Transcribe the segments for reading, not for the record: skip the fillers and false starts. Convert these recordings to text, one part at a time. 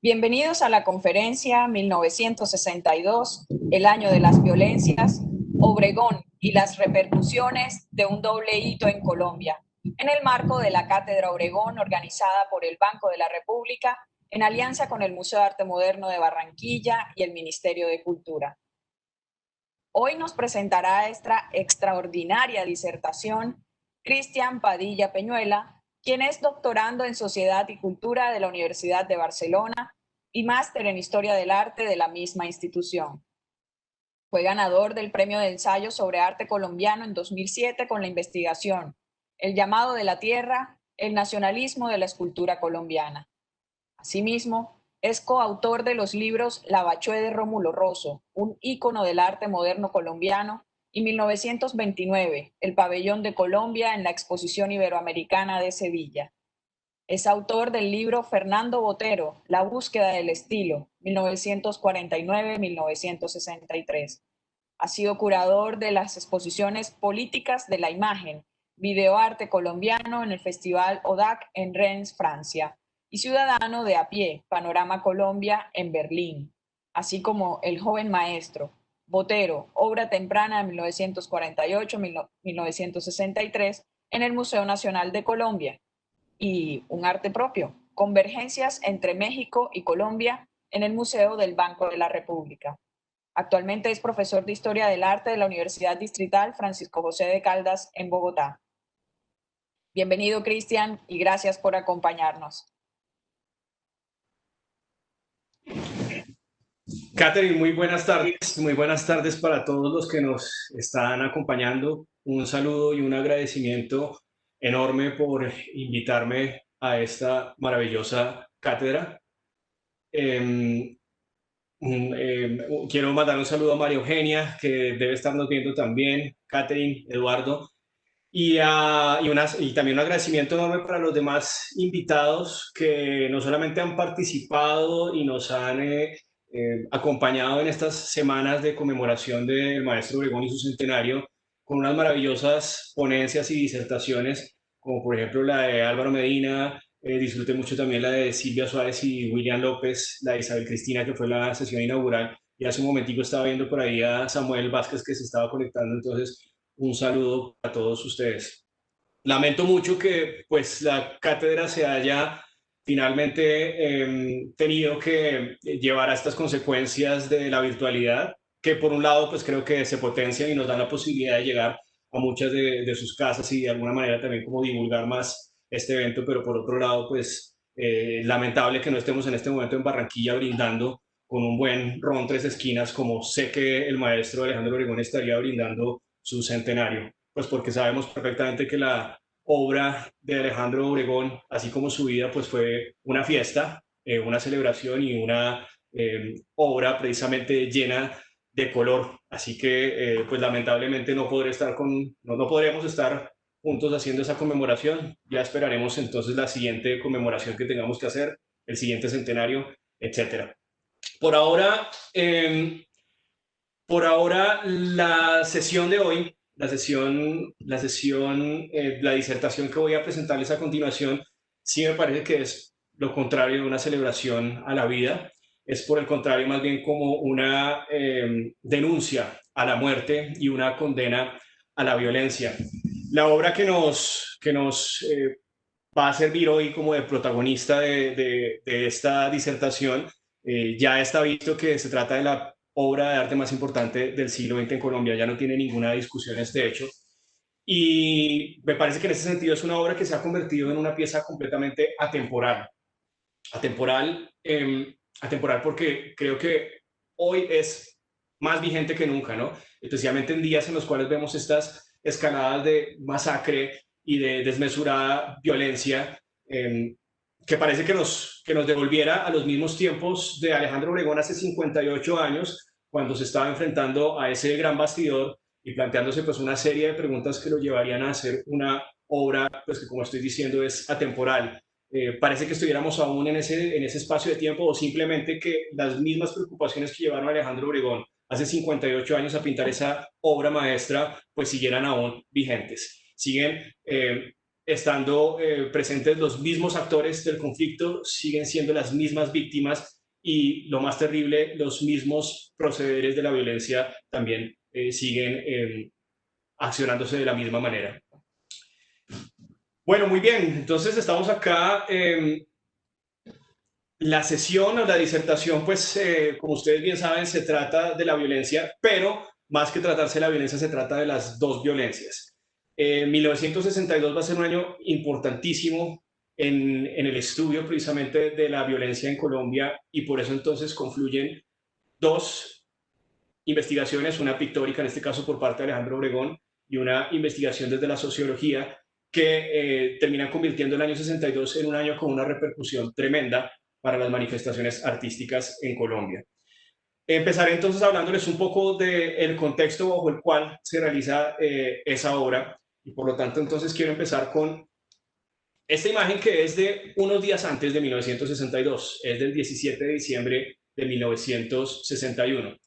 Bienvenidos a la conferencia 1962, el año de las violencias, Obregón y las repercusiones de un doble hito en Colombia, en el marco de la Cátedra Obregón organizada por el Banco de la República en alianza con el Museo de Arte Moderno de Barranquilla y el Ministerio de Cultura. Hoy nos presentará esta extraordinaria disertación Cristian Padilla Peñuela, quien es doctorando en Sociedad y Cultura de la Universidad de Barcelona y máster en Historia del Arte de la misma institución. Fue ganador del Premio de Ensayo sobre Arte Colombiano en 2007 con la investigación El llamado de la tierra, el nacionalismo de la escultura colombiana. Asimismo, es coautor de los libros La Bachué de Rómulo Rosso, un ícono del arte moderno colombiano, y 1929, El pabellón de Colombia en la Exposición Iberoamericana de Sevilla. Es autor del libro Fernando Botero, La búsqueda del estilo, 1949-1963. Ha sido curador de las exposiciones políticas de la imagen, videoarte colombiano en el Festival ODAC en Rennes, Francia, y ciudadano de a pie, Panorama Colombia en Berlín, así como El joven maestro, Botero, obra temprana de 1948-1963 en el Museo Nacional de Colombia, y Un arte propio, Convergencias entre México y Colombia en el Museo del Banco de la República. Actualmente es profesor de Historia del Arte de la Universidad Distrital Francisco José de Caldas en Bogotá. Bienvenido, Cristian, y gracias por acompañarnos. Catherine, muy buenas tardes para todos los que nos están acompañando. Un saludo y un agradecimiento enorme por invitarme a esta maravillosa cátedra. Quiero mandar un saludo a María Eugenia, que debe estarnos viendo también, Catherine, Eduardo, y también un agradecimiento enorme para los demás invitados que no solamente han participado y nos han acompañado en estas semanas de conmemoración del maestro Obregón y su centenario, con unas maravillosas ponencias y disertaciones, como por ejemplo la de Álvaro Medina. Disfruté mucho también la de Silvia Suárez y William López, la de Isabel Cristina, que fue la sesión inaugural, y hace un momentico estaba viendo por ahí a Samuel Vázquez que se estaba conectando. Entonces, un saludo a todos ustedes. Lamento mucho que pues la cátedra se haya finalmente tenido que llevar a estas consecuencias de la virtualidad, que por un lado pues creo que se potencian y nos dan la posibilidad de llegar a muchas de sus casas y de alguna manera también como divulgar más este evento, pero por otro lado pues lamentable que no estemos en este momento en Barranquilla brindando con un buen ron tres esquinas, como sé que el maestro Alejandro Obregón estaría brindando su centenario, pues porque sabemos perfectamente que la obra de Alejandro Obregón, así como su vida, pues fue una fiesta, una celebración y una obra precisamente llena de color. Así que, pues lamentablemente no podremos estar juntos haciendo esa conmemoración. Ya esperaremos entonces la siguiente conmemoración que tengamos que hacer, el siguiente centenario, etcétera. Por ahora, la sesión de hoy, la disertación que voy a presentarles a continuación, sí me parece que es lo contrario de una celebración a la vida. Es por el contrario más bien como una denuncia a la muerte y una condena a la violencia. La obra que nos va a servir hoy como de protagonista de esta disertación, ya está visto que se trata de la obra de arte más importante del siglo XX en Colombia, ya no tiene ninguna discusión este hecho. Y me parece que en ese sentido es una obra que se ha convertido en una pieza completamente atemporal. Atemporal porque creo que hoy es más vigente que nunca, ¿no? Especialmente en días en los cuales vemos estas escaladas de masacre y de desmesurada violencia, que parece que nos devolviera a los mismos tiempos de Alejandro Obregón hace 58 años, cuando se estaba enfrentando a ese gran bastidor y planteándose pues una serie de preguntas que lo llevarían a hacer una obra pues que, como estoy diciendo, es atemporal. Parece que estuviéramos aún en ese espacio de tiempo, o simplemente que las mismas preocupaciones que llevaron a Alejandro Obregón hace 58 años a pintar esa obra maestra pues siguieran aún vigentes. Siguen estando presentes los mismos actores del conflicto, siguen siendo las mismas víctimas y lo más terrible, los mismos procederes de la violencia también siguen accionándose de la misma manera. Bueno, muy bien, entonces estamos acá. La sesión o la disertación, pues, como ustedes bien saben, se trata de la violencia, pero más que tratarse de la violencia, se trata de las dos violencias. 1962 va a ser un año importantísimo en el estudio precisamente de la violencia en Colombia, y por eso entonces confluyen dos investigaciones, una pictórica en este caso por parte de Alejandro Obregón y una investigación desde la sociología, que terminan convirtiendo el año 62 en un año con una repercusión tremenda para las manifestaciones artísticas en Colombia. Empezaré entonces hablándoles un poco del contexto bajo el cual se realiza esa obra, y por lo tanto entonces quiero empezar con esta imagen, que es de unos días antes de 1962, es del 17 de diciembre de 1961.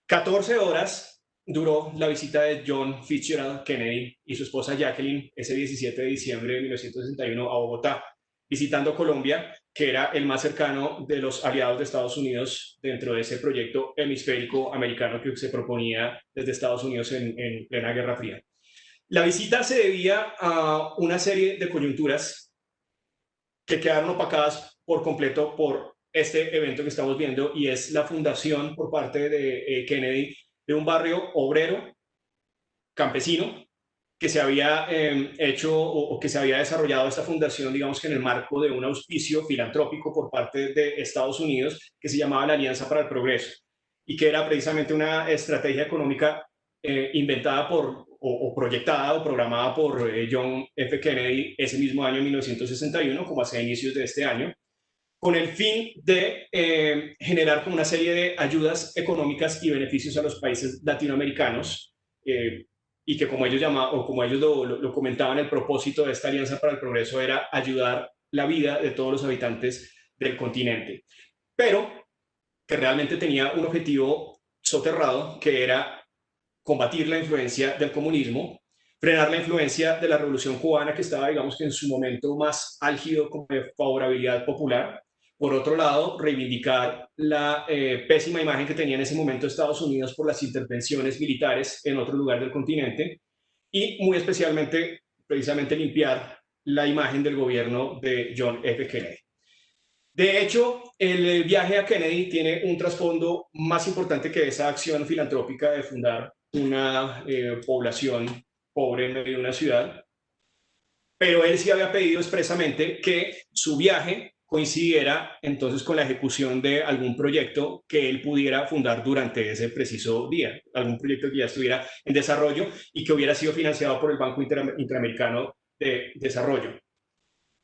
14 horas duró la visita de John Fitzgerald Kennedy y su esposa Jacqueline ese 17 de diciembre de 1961 a Bogotá, visitando Colombia, que era el más cercano de los aliados de Estados Unidos dentro de ese proyecto hemisférico americano que se proponía desde Estados Unidos en plena Guerra Fría. La visita se debía a una serie de coyunturas que quedaron opacadas por completo por este evento que estamos viendo, y es la fundación por parte de Kennedy de un barrio obrero campesino que se había hecho o que se había desarrollado esta fundación, digamos que en el marco de un auspicio filantrópico por parte de Estados Unidos, que se llamaba la Alianza para el Progreso, y que era precisamente una estrategia económica inventada por o proyectada o programada por John F. Kennedy ese mismo año, 1961, como hacia inicios de este año, con el fin de generar como una serie de ayudas económicas y beneficios a los países latinoamericanos, y que como ellos llamaban, o como ellos lo comentaban, el propósito de esta Alianza para el Progreso era ayudar la vida de todos los habitantes del continente, pero que realmente tenía un objetivo soterrado, que era combatir la influencia del comunismo, frenar la influencia de la Revolución Cubana, que estaba, digamos que en su momento más álgido como de favorabilidad popular. Por otro lado, reivindicar la pésima imagen que tenía en ese momento Estados Unidos por las intervenciones militares en otro lugar del continente, y muy especialmente, precisamente, limpiar la imagen del gobierno de John F. Kennedy. De hecho, el viaje a Kennedy tiene un trasfondo más importante que esa acción filantrópica de fundar una población pobre en medio de una ciudad, pero él sí había pedido expresamente que su viaje coincidiera entonces con la ejecución de algún proyecto que él pudiera fundar durante ese preciso día, algún proyecto que ya estuviera en desarrollo y que hubiera sido financiado por el Banco Interamericano de Desarrollo.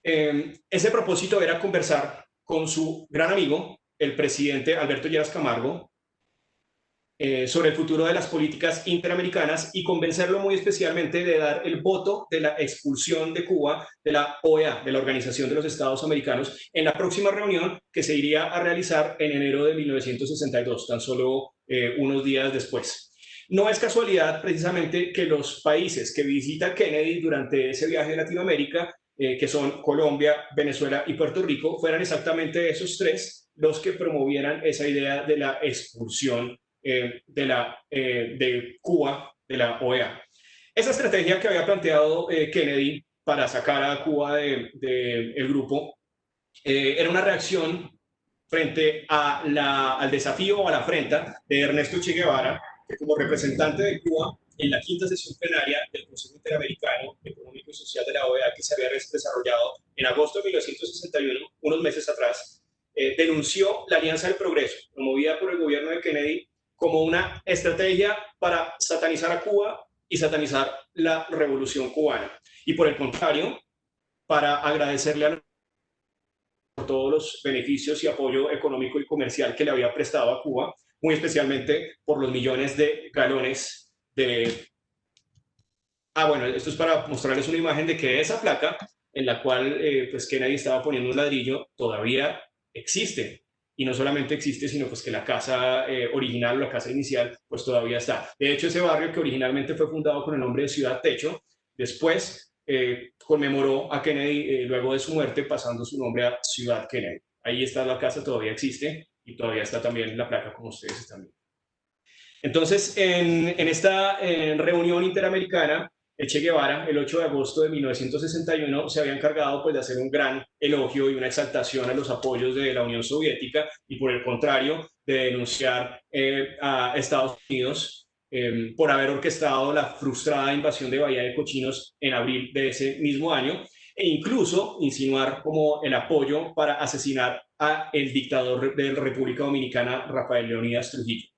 Ese propósito era conversar con su gran amigo, el presidente Alberto Lleras Camargo, sobre el futuro de las políticas interamericanas, y convencerlo muy especialmente de dar el voto de la expulsión de Cuba de la OEA, de la Organización de los Estados Americanos, en la próxima reunión que se iría a realizar en enero de 1962, tan solo unos días después. No es casualidad precisamente que los países que visita Kennedy durante ese viaje a Latinoamérica, que son Colombia, Venezuela y Puerto Rico, fueran exactamente esos tres los que promovieran esa idea de la expulsión de Cuba de la OEA. Esa estrategia que había planteado Kennedy para sacar a Cuba del grupo era una reacción frente al desafío o a la afrenta de Ernesto Che Guevara, que como representante de Cuba en la quinta sesión plenaria del Consejo Interamericano Económico y Social de la OEA, que se había desarrollado en agosto de 1961, unos meses atrás, denunció la Alianza del Progreso, promovida por el gobierno de Kennedy, como una estrategia para satanizar a Cuba y satanizar la revolución cubana. Y por el contrario, para agradecerle a por todos los beneficios y apoyo económico y comercial que le había prestado a Cuba, muy especialmente por los millones de galones de... bueno, esto es para mostrarles una imagen de que esa placa en la cual pues Kennedy estaba poniendo un ladrillo todavía existe. Y no solamente existe, sino pues que la casa original, la casa inicial, pues todavía está. De hecho, ese barrio, que originalmente fue fundado con el nombre de Ciudad Techo, después conmemoró a Kennedy luego de su muerte, pasando su nombre a Ciudad Kennedy. Ahí está la casa, todavía existe y todavía está también la placa como ustedes están viendo. Entonces, en esta reunión interamericana, el Che Guevara, el 8 de agosto de 1961, se había encargado pues, de hacer un gran elogio y una exaltación a los apoyos de la Unión Soviética y, por el contrario, de denunciar a Estados Unidos por haber orquestado la frustrada invasión de Bahía de Cochinos en abril de ese mismo año, e incluso insinuar como el apoyo para asesinar a el dictador de la República Dominicana, Rafael Leónidas Trujillo.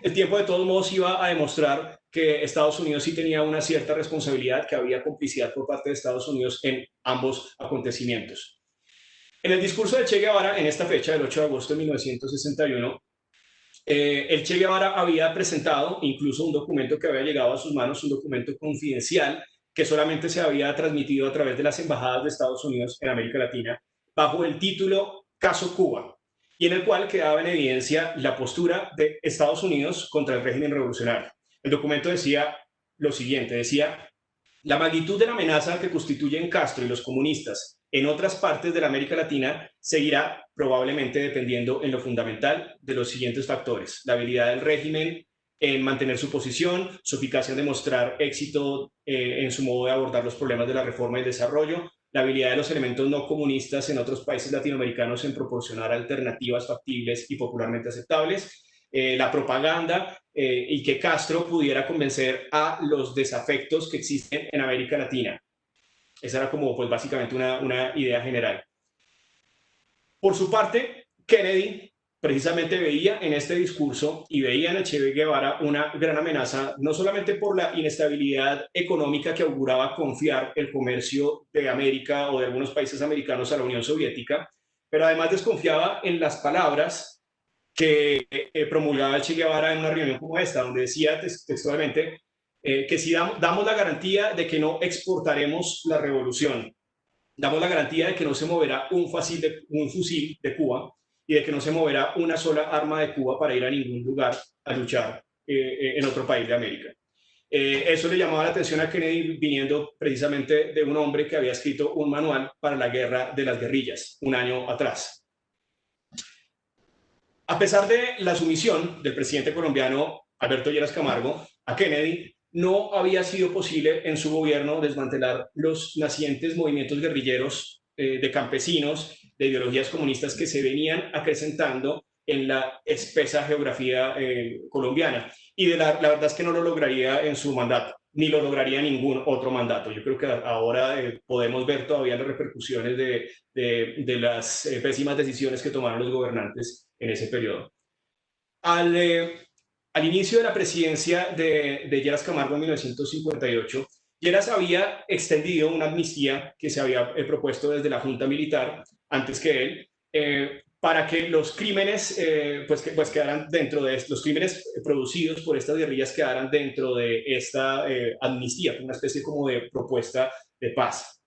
El tiempo de todos modos iba a demostrar que Estados Unidos sí tenía una cierta responsabilidad, que había complicidad por parte de Estados Unidos en ambos acontecimientos. En el discurso de Che Guevara, en esta fecha, del 8 de agosto de 1961, el Che Guevara había presentado incluso un documento que había llegado a sus manos, un documento confidencial que solamente se había transmitido a través de las embajadas de Estados Unidos en América Latina, bajo el título Caso Cuba, y en el cual quedaba en evidencia la postura de Estados Unidos contra el régimen revolucionario. El documento decía lo siguiente, decía: la magnitud de la amenaza que constituyen Castro y los comunistas en otras partes de la América Latina seguirá probablemente dependiendo en lo fundamental de los siguientes factores: la habilidad del régimen en mantener su posición, su eficacia en demostrar éxito en su modo de abordar los problemas de la reforma y el desarrollo, la habilidad de los elementos no comunistas en otros países latinoamericanos en proporcionar alternativas factibles y popularmente aceptables, la propaganda y que Castro pudiera convencer a los desafectos que existen en América Latina. Esa era como pues básicamente una idea general. Por su parte, Kennedy precisamente veía en este discurso y veía en el Che Guevara una gran amenaza, no solamente por la inestabilidad económica que auguraba confiar el comercio de América o de algunos países americanos a la Unión Soviética, pero además desconfiaba en las palabras que promulgaba el Che Guevara en una reunión como esta, donde decía textualmente que si damos la garantía de que no exportaremos la revolución, damos la garantía de que no se moverá un fusil de Cuba y de que no se moverá una sola arma de Cuba para ir a ningún lugar a luchar en otro país de América. Eso le llamaba la atención a Kennedy, viniendo precisamente de un hombre que había escrito un manual para la guerra de las guerrillas un año atrás. A pesar de la sumisión del presidente colombiano Alberto Lleras Camargo a Kennedy, no había sido posible en su gobierno desmantelar los nacientes movimientos guerrilleros de campesinos, de ideologías comunistas que se venían acrecentando en la espesa geografía colombiana. Y la verdad es que no lo lograría en su mandato, ni lo lograría ningún otro mandato. Yo creo que ahora podemos ver todavía las repercusiones de las pésimas decisiones que tomaron los gobernantes en ese periodo. Al inicio de la presidencia de Lleras Camargo en 1958, Lleras había extendido una amnistía que se había propuesto desde la Junta Militar antes que él, para que los crímenes quedaran dentro de los crímenes producidos por estas guerrillas quedaran dentro de esta amnistía, una especie como de propuesta de paz.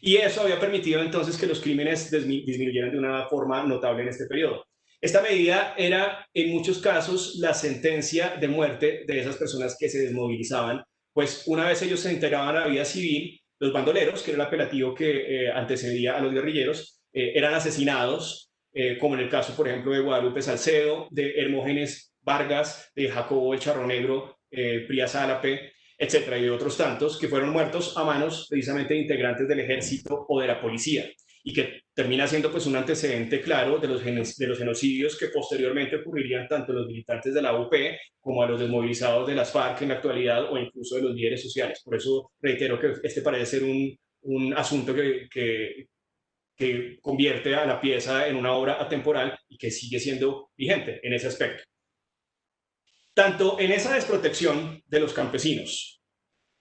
Y eso había permitido entonces que los crímenes disminuyeran de una forma notable en este periodo. Esta medida era, en muchos casos, la sentencia de muerte de esas personas que se desmovilizaban, pues una vez ellos se integraban a la vida civil, los bandoleros, que era el apelativo que antecedía a los guerrilleros, eran asesinados, como en el caso, por ejemplo, de Guadalupe Salcedo, de Hermógenes Vargas, de Jacobo el Charro Negro, Prías Álape, etcétera, y de otros tantos, que fueron muertos a manos precisamente de integrantes del ejército o de la policía, y que termina siendo pues un antecedente claro de los genocidios que posteriormente ocurrirían tanto a los militantes de la UP como a los desmovilizados de las FARC en la actualidad o incluso de los líderes sociales. Por eso reitero que este parece ser un asunto que convierte a la pieza en una obra atemporal y que sigue siendo vigente en ese aspecto. Tanto en esa desprotección de los campesinos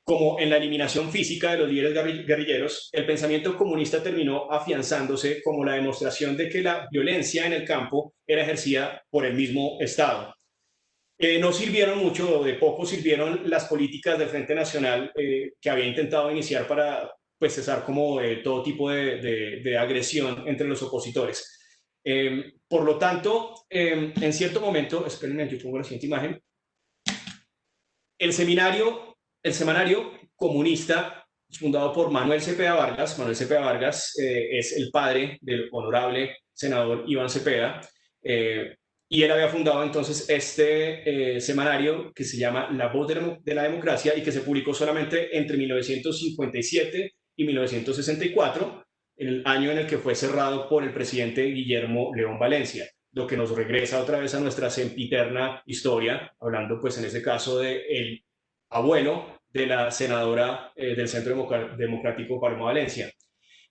como en la eliminación física de los líderes guerrilleros, el pensamiento comunista terminó afianzándose como la demostración de que la violencia en el campo era ejercida por el mismo Estado. No sirvieron mucho, o de poco sirvieron las políticas del Frente Nacional que había intentado iniciar para pues, cesar como todo tipo de agresión entre los opositores. Por lo tanto, en cierto momento, espérenme, yo pongo la siguiente imagen, el semanario comunista fundado por Manuel Cepeda Vargas. Manuel Cepeda Vargas es el padre del honorable senador Iván Cepeda, y él había fundado entonces este semanario que se llama La Voz de la Democracia y que se publicó solamente entre 1957 y 1964, el año en el que fue cerrado por el presidente Guillermo León Valencia, lo que nos regresa otra vez a nuestra sempiterna historia, hablando pues en ese caso del abuelo de la senadora del Centro Democrático Paloma Valencia.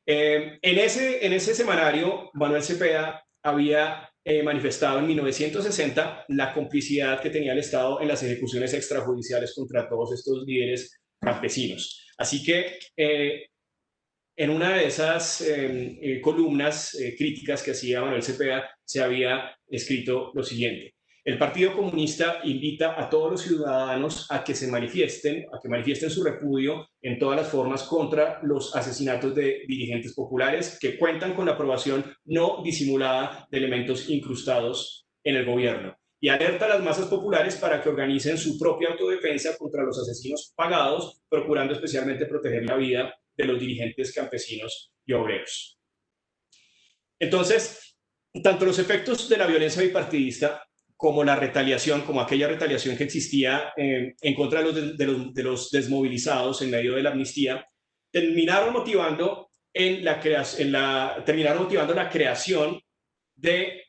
En ese semanario, Manuel Cepeda había manifestado en 1960 la complicidad que tenía el Estado en las ejecuciones extrajudiciales contra todos estos líderes campesinos. Así que en una de esas columnas críticas que hacía Manuel Cepeda se había escrito lo siguiente: el Partido Comunista invita a todos los ciudadanos a que manifiesten su repudio en todas las formas contra los asesinatos de dirigentes populares que cuentan con la aprobación no disimulada de elementos incrustados en el gobierno, y alerta a las masas populares para que organicen su propia autodefensa contra los asesinos pagados, procurando especialmente proteger la vida de los dirigentes campesinos y obreros. Entonces, tanto los efectos de la violencia bipartidista como la retaliación, como aquella retaliación que existía en contra de los desmovilizados en medio de la amnistía, terminaron motivando la creación de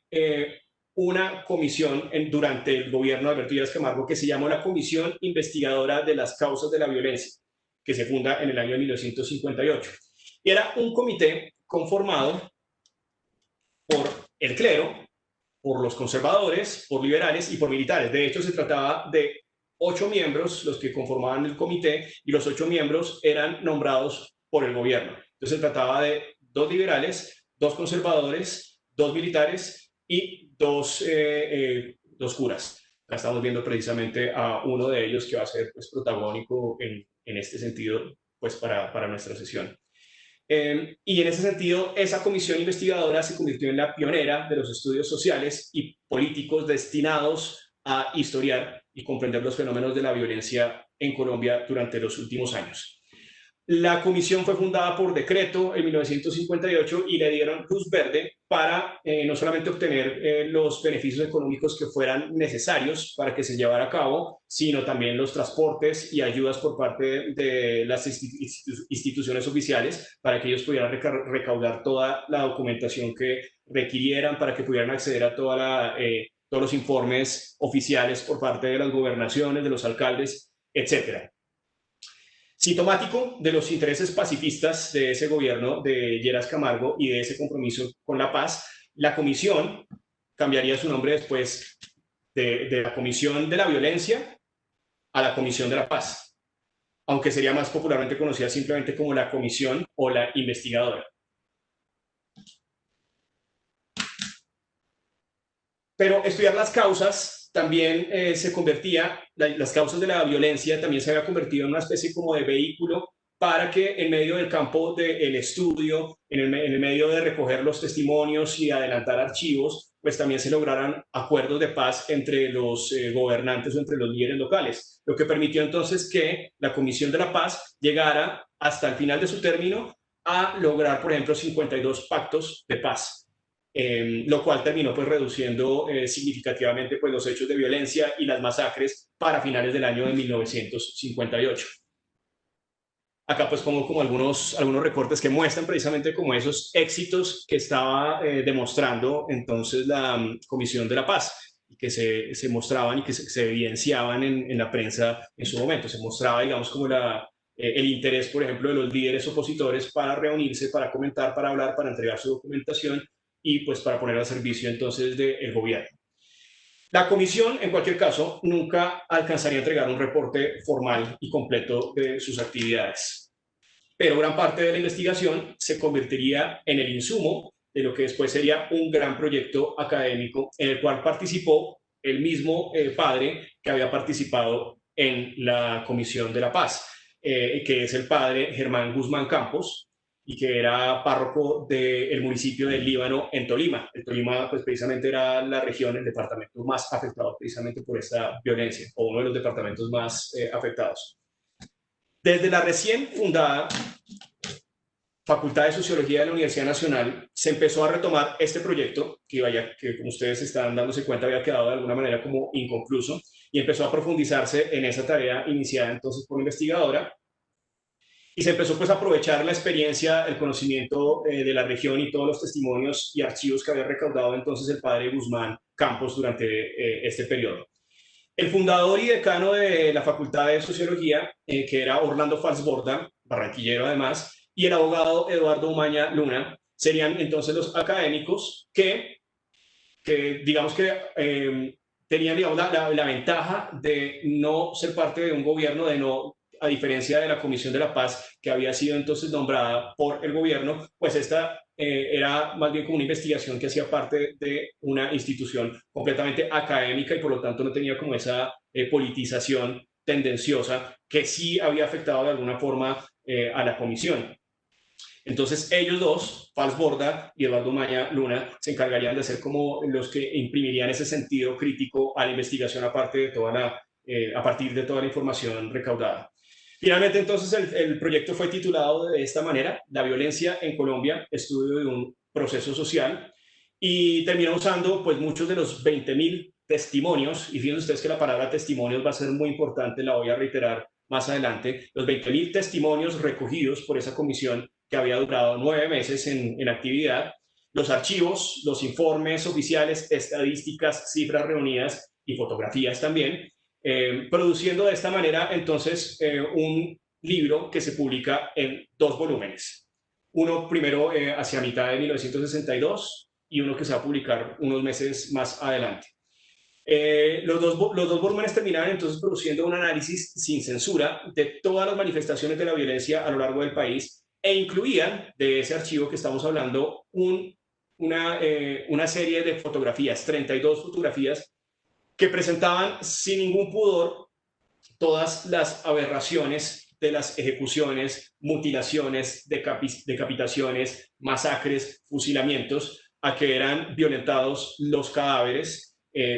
una comisión durante el gobierno de Alberto Lleras Camargo que se llamó la Comisión Investigadora de las Causas de la Violencia, que se funda en el año 1958. Y era un comité conformado por el clero, por los conservadores, por liberales y por militares. De hecho, se trataba de 8 miembros los que conformaban el comité, y los 8 miembros eran nombrados por el gobierno. Entonces se trataba de 2 liberales, 2 conservadores, 2 militares y 2 curas. Acá estamos viendo precisamente a uno de ellos que va a ser pues, protagónico en este sentido pues, para nuestra sesión. Y en ese sentido, esa comisión investigadora se convirtió en la pionera de los estudios sociales y políticos destinados a historiar y comprender los fenómenos de la violencia en Colombia durante los últimos años. La comisión fue fundada por decreto en 1958 y le dieron luz verde para no solamente obtener los beneficios económicos que fueran necesarios para que se llevara a cabo, sino también los transportes y ayudas por parte de las instituciones oficiales para que ellos pudieran recaudar toda la documentación que requirieran, para que pudieran acceder a todos los informes oficiales por parte de las gobernaciones, de los alcaldes, etcétera. Sintomático de los intereses pacifistas de ese gobierno de Lleras Camargo y de ese compromiso con la paz, la comisión cambiaría su nombre después de la Comisión de la Violencia a la Comisión de la Paz, aunque sería más popularmente conocida simplemente como la Comisión o la Investigadora. Pero estudiar las causas también se convertía, las causas de la violencia también se había convertido en una especie como de vehículo para que en medio del campo del estudio, en el medio de recoger los testimonios y adelantar archivos, pues también se lograran acuerdos de paz entre los gobernantes o entre los líderes locales, lo que permitió entonces que la Comisión de la Paz llegara hasta el final de su término a lograr, por ejemplo, 52 pactos de paz. Lo cual terminó pues reduciendo significativamente pues los hechos de violencia y las masacres para finales del año de 1958. Acá pues pongo como algunos recortes que muestran precisamente como esos éxitos que estaba demostrando entonces la Comisión de la Paz, y que se mostraban y que se evidenciaban en la prensa en su momento. Se mostraba, digamos, como el interés, por ejemplo, de los líderes opositores para reunirse, para comentar, para hablar, para entregar su documentación y pues para poner al servicio entonces del gobierno. La comisión, en cualquier caso, nunca alcanzaría a entregar un reporte formal y completo de sus actividades, pero gran parte de la investigación se convertiría en el insumo de lo que después sería un gran proyecto académico en el cual participó el mismo padre que había participado en la Comisión de la Paz, que es el padre Germán Guzmán Campos, y que era párroco del municipio del Líbano en Tolima. El Tolima, pues precisamente era la región, el departamento más afectado precisamente por esta violencia, o uno de los departamentos más afectados. Desde la recién fundada Facultad de Sociología de la Universidad Nacional se empezó a retomar este proyecto que como ustedes están dándose cuenta había quedado de alguna manera como inconcluso, y empezó a profundizarse en esa tarea iniciada entonces por la investigadora, y se empezó pues a aprovechar la experiencia, el conocimiento de la región y todos los testimonios y archivos que había recaudado entonces el padre Guzmán Campos durante este periodo. El fundador y decano de la Facultad de Sociología, que era Orlando Falsborda, barranquillero además, y el abogado Eduardo Umaña Luna, serían entonces los académicos que digamos que tenían digamos, la ventaja de no ser parte de un gobierno, a diferencia de la Comisión de la Paz, que había sido entonces nombrada por el gobierno, pues esta era más bien como una investigación que hacía parte de una institución completamente académica y por lo tanto no tenía como esa politización tendenciosa que sí había afectado de alguna forma a la comisión. Entonces ellos dos, Falsborda y Eduardo Umaña Luna, se encargarían de ser como los que imprimirían ese sentido crítico a la investigación a partir de toda la información recaudada. Finalmente, entonces, el proyecto fue titulado de esta manera: La violencia en Colombia, estudio de un proceso social, y terminó usando pues muchos de los 20.000 testimonios, y fíjense ustedes que la palabra testimonios va a ser muy importante, la voy a reiterar más adelante, los 20.000 testimonios recogidos por esa comisión que había durado 9 meses en actividad, los archivos, los informes oficiales, estadísticas, cifras reunidas y fotografías también, produciendo de esta manera entonces un libro que se publica en 2 volúmenes. Uno primero hacia mitad de 1962 y uno que se va a publicar unos meses más adelante. Los dos volúmenes terminaron entonces produciendo un análisis sin censura de todas las manifestaciones de la violencia a lo largo del país, e incluían de ese archivo que estamos hablando una serie de fotografías, 32 fotografías, que presentaban sin ningún pudor todas las aberraciones de las ejecuciones, mutilaciones, decapitaciones, masacres, fusilamientos, a que eran violentados los cadáveres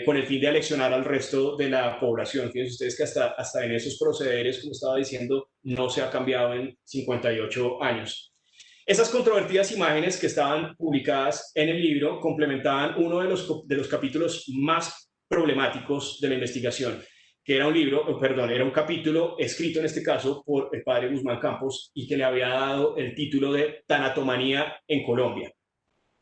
con el fin de aleccionar al resto de la población. Fíjense ustedes que hasta en esos procederes, como estaba diciendo, no se ha cambiado en 58 años. Esas controvertidas imágenes que estaban publicadas en el libro complementaban uno de los capítulos más problemáticos de la investigación, que era era un capítulo escrito en este caso por el padre Guzmán Campos y que le había dado el título de Tanatomanía en Colombia,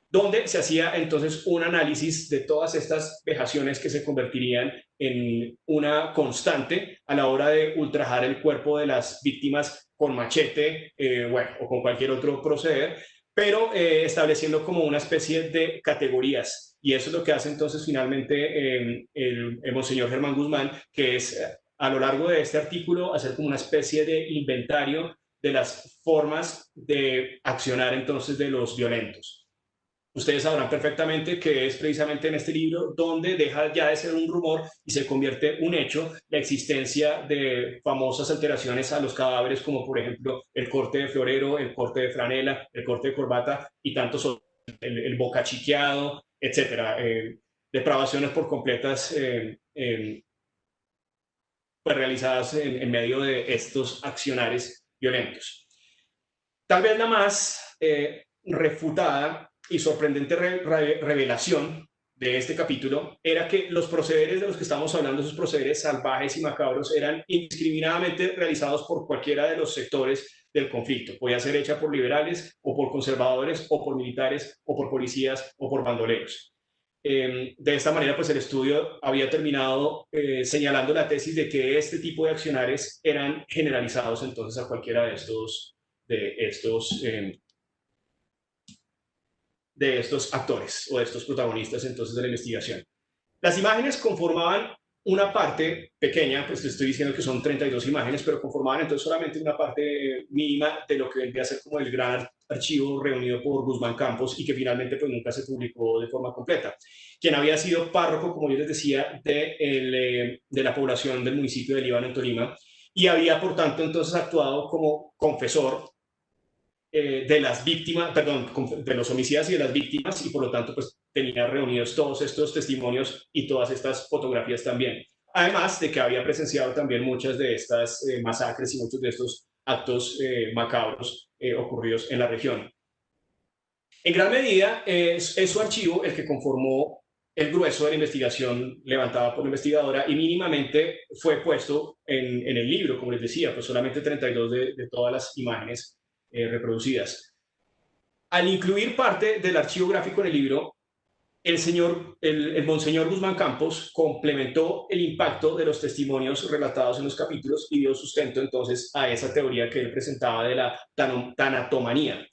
donde se hacía entonces un análisis de todas estas vejaciones que se convertirían en una constante a la hora de ultrajar el cuerpo de las víctimas con machete, o con cualquier otro proceder, pero estableciendo como una especie de categorías. Y eso es lo que hace entonces finalmente el Monseñor Germán Guzmán, que es a lo largo de este artículo hacer como una especie de inventario de las formas de accionar entonces de los violentos. Ustedes sabrán perfectamente que es precisamente en este libro donde deja ya de ser un rumor y se convierte un hecho la existencia de famosas alteraciones a los cadáveres, como por ejemplo el corte de florero, el corte de franela, el corte de corbata y tantos otros, el boca chiqueado, etcétera, depravaciones por completas pues realizadas en medio de estos accionares violentos. Tal vez la más refutada y sorprendente revelación de este capítulo era que los procederes de los que estamos hablando, esos procederes salvajes y macabros, eran indiscriminadamente realizados por cualquiera de los sectores del conflicto. Podía ser hecha por liberales o por conservadores o por militares o por policías o por bandoleros. De esta manera, pues el estudio había terminado señalando la tesis de que este tipo de accionares eran generalizados entonces a cualquiera de estos actores o de estos protagonistas entonces de la investigación. Las imágenes conformaban una parte pequeña, pues te estoy diciendo que son 32 imágenes, pero conformaban entonces solamente una parte mínima de lo que vendría a ser como el gran archivo reunido por Guzmán Campos y que finalmente pues nunca se publicó de forma completa. Quien había sido párroco, como yo les decía, de la población del municipio de Líbano en Tolima, y había por tanto entonces actuado como confesor de las víctimas, perdón, de los homicidas y de las víctimas, y por lo tanto pues tenía reunidos todos estos testimonios y todas estas fotografías también. Además de que había presenciado también muchas de estas masacres y muchos de estos actos macabros ocurridos en la región. En gran medida es su archivo el que conformó el grueso de la investigación levantada por la investigadora y mínimamente fue puesto en el libro, como les decía, pues solamente 32 de todas las imágenes reproducidas. Al incluir parte del archivo gráfico en el libro, el monseñor Guzmán Campos complementó el impacto de los testimonios relatados en los capítulos y dio sustento entonces a esa teoría que él presentaba de la tanatomanía,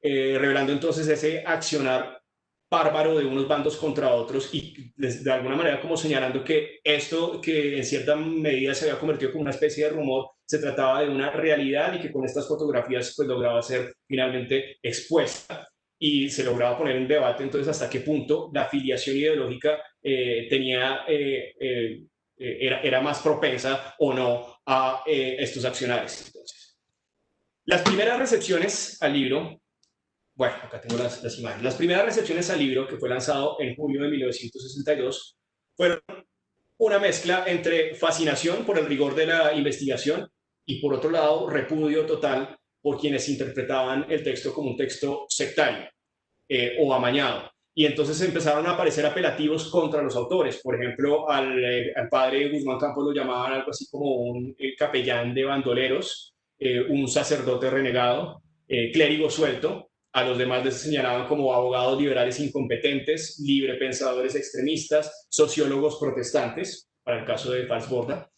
revelando entonces ese accionar bárbaro de unos bandos contra otros y de alguna manera como señalando que esto que en cierta medida se había convertido como una especie de rumor se trataba de una realidad y que con estas fotografías pues lograba ser finalmente expuesta y se lograba poner en debate entonces hasta qué punto la afiliación ideológica era más propensa o no a estos accionarios. Entonces, las primeras recepciones al libro, bueno, acá tengo las imágenes. Las primeras recepciones al libro, que fue lanzado en junio de 1962, fueron una mezcla entre fascinación por el rigor de la investigación y, por otro lado, repudio total por quienes interpretaban el texto como un texto sectario o amañado. Y entonces empezaron a aparecer apelativos contra los autores. Por ejemplo, al padre Guzmán Campos lo llamaban algo así como un capellán de bandoleros, un sacerdote renegado, clérigo suelto. A los demás les señalaban como abogados liberales incompetentes, librepensadores extremistas, sociólogos protestantes, para el caso de Falsborda.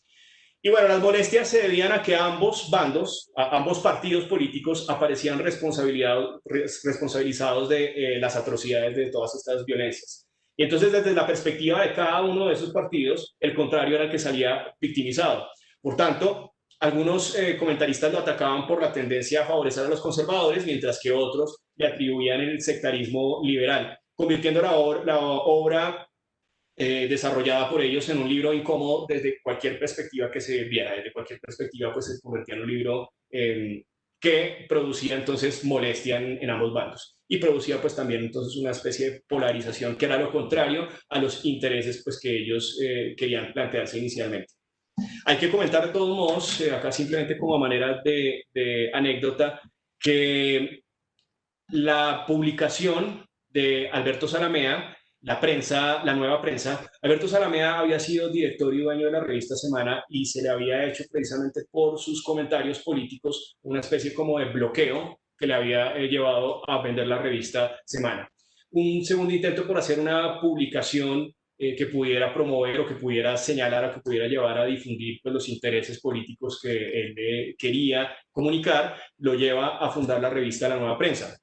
Y bueno, las molestias se debían a que ambos bandos, ambos partidos políticos aparecían responsabilizados de las atrocidades de todas estas violencias. Y entonces, desde la perspectiva de cada uno de esos partidos, el contrario era el que salía victimizado. Por tanto, algunos comentaristas lo atacaban por la tendencia a favorecer a los conservadores, mientras que otros le atribuían el sectarismo liberal, convirtiendo la obra desarrollada por ellos en un libro incómodo desde cualquier perspectiva que se viera, desde cualquier perspectiva pues se convertía en un libro que producía entonces molestia en ambos bandos y producía pues también entonces una especie de polarización que era lo contrario a los intereses pues que ellos querían plantearse inicialmente. Hay que comentar de todos modos, acá simplemente como manera de anécdota, que la publicación de Alberto Zaramea, la nueva prensa, Alberto Zaramea había sido director y dueño de la revista Semana y se le había hecho precisamente por sus comentarios políticos una especie como de bloqueo que le había llevado a vender la revista Semana. Un segundo intento por hacer una publicación que pudiera promover o que pudiera señalar o que pudiera llevar a difundir pues, los intereses políticos que él quería comunicar, lo lleva a fundar la revista La Nueva Prensa,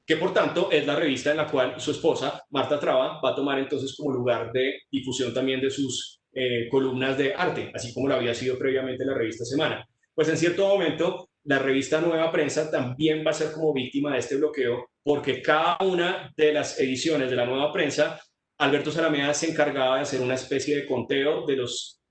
que por tanto es la revista en la cual su esposa, Marta Traba, va a tomar entonces como lugar de difusión también de sus columnas de arte, así como lo había sido previamente la revista Semana. Pues en cierto momento la revista Nueva Prensa también va a ser como víctima de este bloqueo, porque cada una de las ediciones de la Nueva Prensa, Alberto Zaramea se encargaba de hacer una especie de conteo de los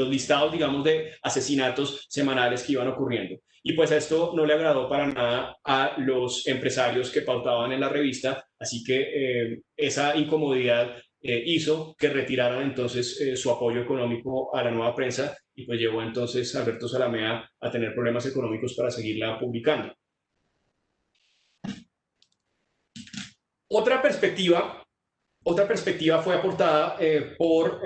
listados, digamos, de asesinatos semanales que iban ocurriendo. Y pues esto no le agradó para nada a los empresarios que pautaban en la revista, así que esa incomodidad hizo que retiraran entonces su apoyo económico a la Nueva Prensa y pues llevó entonces a Alberto Zaramea a tener problemas económicos para seguirla publicando. Otra perspectiva fue aportada por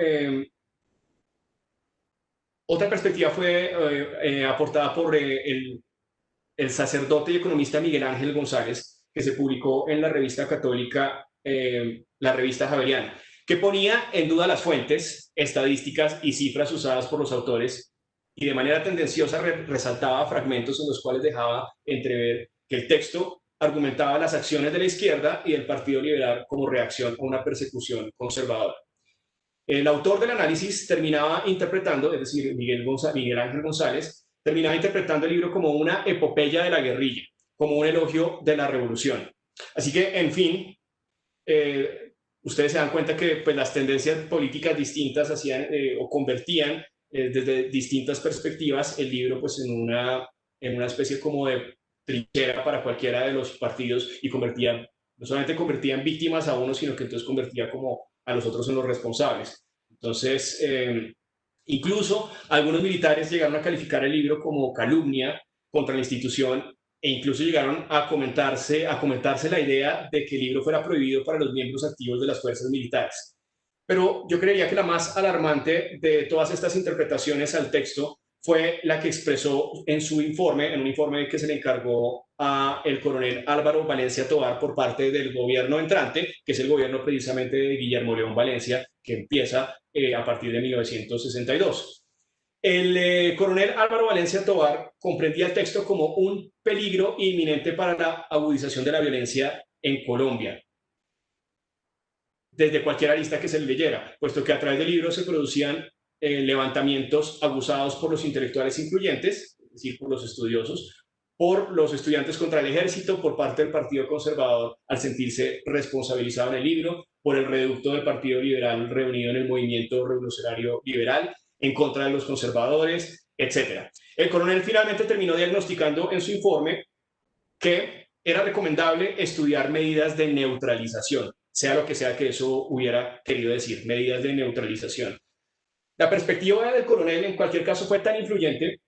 el sacerdote y economista Miguel Ángel González, que se publicó en la revista católica, la revista Javeriana, que ponía en duda las fuentes, estadísticas y cifras usadas por los autores y de manera tendenciosa resaltaba fragmentos en los cuales dejaba entrever que el texto argumentaba las acciones de la izquierda y del Partido Liberal como reacción a una persecución conservadora. El autor del análisis terminaba interpretando, es decir, Miguel Ángel González, terminaba interpretando el libro como una epopeya de la guerrilla, como un elogio de la revolución. Así que, en fin, ustedes se dan cuenta que pues, las tendencias políticas distintas hacían o convertían desde distintas perspectivas el libro pues, en una especie como de trinchera para cualquiera de los partidos y no solamente convertían víctimas a uno, sino que entonces convertía como a los otros en los responsables. Entonces, Incluso algunos militares llegaron a calificar el libro como calumnia contra la institución e incluso llegaron a comentarse la idea de que el libro fuera prohibido para los miembros activos de las fuerzas militares. Pero yo creería que la más alarmante de todas estas interpretaciones al texto fue la que expresó en su informe, en un informe que se le encargó a el coronel Álvaro Valencia Tovar por parte del gobierno entrante, que es el gobierno precisamente de Guillermo León Valencia, que empieza a partir de 1962. El coronel Álvaro Valencia Tovar comprendía el texto como un peligro inminente para la agudización de la violencia en Colombia, desde cualquier arista que se le leyera, puesto que a través del libro se producían levantamientos abusados por los intelectuales influyentes, es decir, por los estudiosos, por los estudiantes contra el ejército, por parte del Partido Conservador al sentirse responsabilizado en el libro, por el reducto del Partido Liberal reunido en el Movimiento Revolucionario Liberal, en contra de los conservadores, etc. El coronel finalmente terminó diagnosticando en su informe que era recomendable estudiar medidas de neutralización, sea lo que sea que eso hubiera querido decir, medidas de neutralización. La perspectiva del coronel en cualquier caso fue tan influyente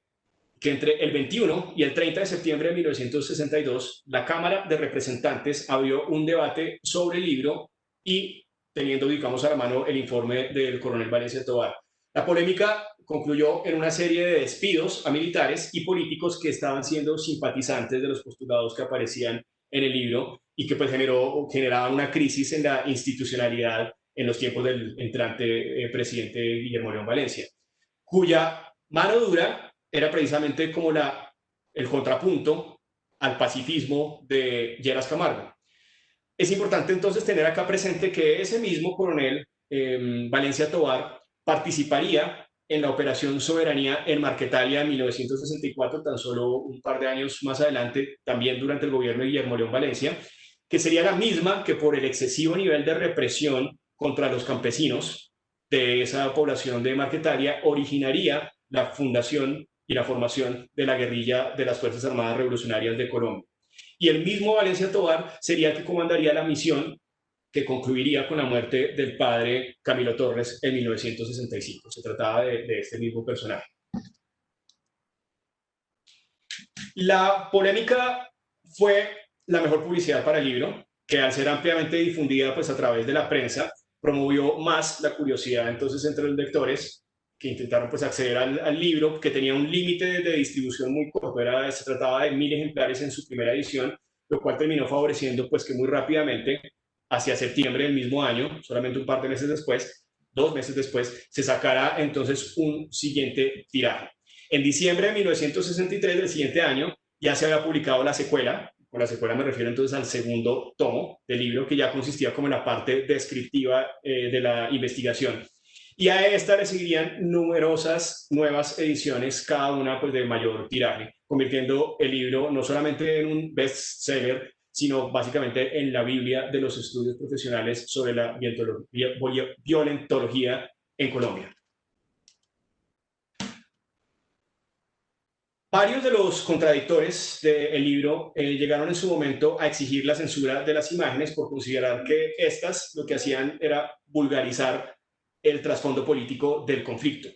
que entre el 21 y el 30 de septiembre de 1962 la Cámara de Representantes abrió un debate sobre el libro y teniendo, digamos, a la mano el informe del coronel Valencia Tovar. La polémica concluyó en una serie de despidos a militares y políticos que estaban siendo simpatizantes de los postulados que aparecían en el libro y que pues generaban una crisis en la institucionalidad en los tiempos del entrante presidente Guillermo León Valencia, cuya mano dura era precisamente como el contrapunto al pacifismo de Lleras Camargo. Es importante entonces tener acá presente que ese mismo coronel Valencia Tovar participaría en la Operación Soberanía en Marquetalia en 1964, tan solo un par de años más adelante, también durante el gobierno de Guillermo León Valencia, que sería la misma que por el excesivo nivel de represión contra los campesinos de esa población de Marquetalia originaría la fundación y la formación de la guerrilla de las Fuerzas Armadas Revolucionarias de Colombia. Y el mismo Valencia Tovar sería el que comandaría la misión que concluiría con la muerte del padre Camilo Torres en 1965. Se trataba de este mismo personaje. La polémica fue la mejor publicidad para el libro, que al ser ampliamente difundida pues, a través de la prensa, promovió más la curiosidad entonces entre los lectores que intentaron pues, acceder al libro, que tenía un límite de distribución muy corto, se trataba de 1000 ejemplares en su primera edición, lo cual terminó favoreciendo pues, que muy rápidamente, hacia septiembre del mismo año, solamente un par de meses después, 2 meses después, se sacara entonces un siguiente tiraje. En diciembre de 1963 del siguiente año ya se había publicado la secuela. Con la secuela me refiero entonces al segundo tomo del libro, que ya consistía como en la parte descriptiva de la investigación. Y a esta le seguirían numerosas nuevas ediciones, cada una pues de mayor tiraje, convirtiendo el libro no solamente en un bestseller, sino básicamente en la Biblia de los estudios profesionales sobre la violentología en Colombia. Varios de los contradictores del libro llegaron en su momento a exigir la censura de las imágenes por considerar que estas lo que hacían era vulgarizar el trasfondo político del conflicto.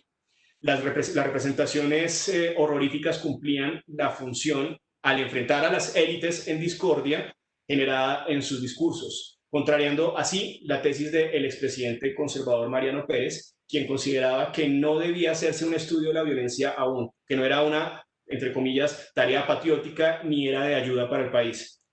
Las representaciones horroríficas cumplían la función al enfrentar a las élites en discordia generada en sus discursos, contrariando así la tesis del expresidente conservador Mariano Pérez, quien consideraba que no debía hacerse un estudio de la violencia aún, que no era una, entre comillas, tarea patriótica ni era de ayuda para el país.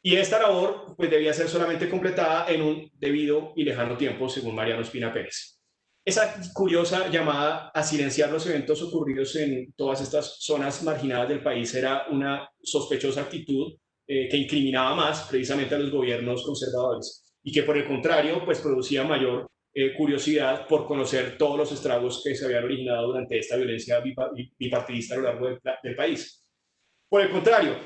Y esta labor pues, debía ser solamente completada en un debido y lejano tiempo, según Mariano Espina Pérez. Esa curiosa llamada a silenciar los eventos ocurridos en todas estas zonas marginadas del país era una sospechosa actitud que incriminaba más precisamente a los gobiernos conservadores y que por el contrario pues producía mayor curiosidad por conocer todos los estragos que se habían originado durante esta violencia bipartidista a lo largo del país. Por el contrario,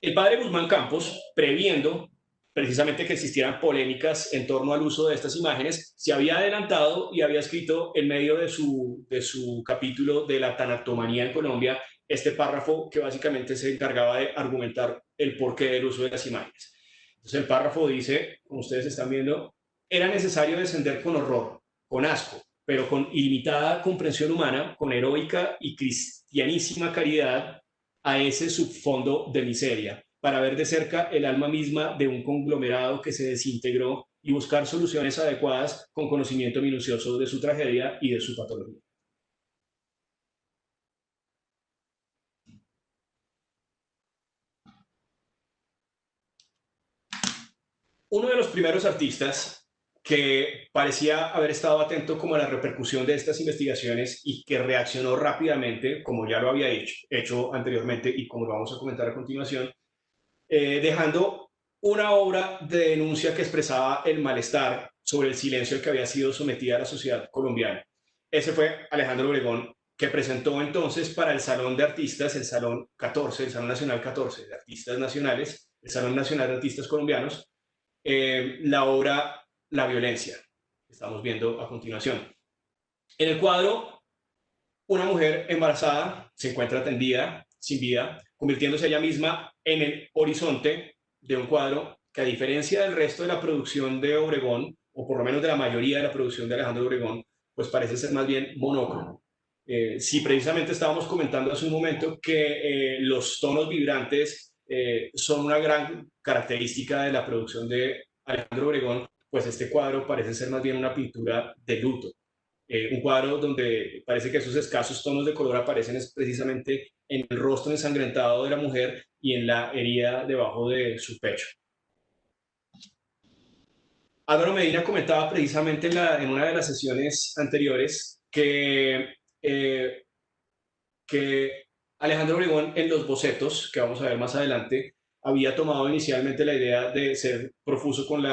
el padre Guzmán Campos, previendo precisamente que existieran polémicas en torno al uso de estas imágenes, se había adelantado y había escrito en medio de su capítulo de la tanatomanía en Colombia este párrafo que básicamente se encargaba de argumentar el porqué del uso de las imágenes. Entonces el párrafo dice, como ustedes están viendo, era necesario descender con horror, con asco, pero con ilimitada comprensión humana, con heroica y cristianísima caridad, a ese subfondo de miseria, para ver de cerca el alma misma de un conglomerado que se desintegró y buscar soluciones adecuadas con conocimiento minucioso de su tragedia y de su patología. Uno de los primeros artistas que parecía haber estado atento como a la repercusión de estas investigaciones y que reaccionó rápidamente, como ya lo había hecho anteriormente y como lo vamos a comentar a continuación, dejando una obra de denuncia que expresaba el malestar sobre el silencio al que había sido sometida la sociedad colombiana. Ese fue Alejandro Obregón, que presentó entonces para el Salón de Artistas, el Salón 14, el Salón Nacional 14 de Artistas Nacionales, el Salón Nacional de Artistas Colombianos, la obra La Violencia, que estamos viendo a continuación. En el cuadro, una mujer embarazada se encuentra tendida, sin vida, convirtiéndose ella misma en el horizonte de un cuadro que, a diferencia del resto de la producción de Obregón, o por lo menos de la mayoría de la producción de Alejandro Obregón, pues parece ser más bien monócromo. Si precisamente estábamos comentando hace un momento que los tonos vibrantes son una gran característica de la producción de Alejandro Obregón, pues este cuadro parece ser más bien una pintura de luto. Un cuadro donde parece que esos escasos tonos de color aparecen es precisamente en el rostro ensangrentado de la mujer y en la herida debajo de su pecho. Álvaro Medina comentaba precisamente en una de las sesiones anteriores que Alejandro Obregón, en los bocetos, que vamos a ver más adelante, había tomado inicialmente la idea de ser profuso con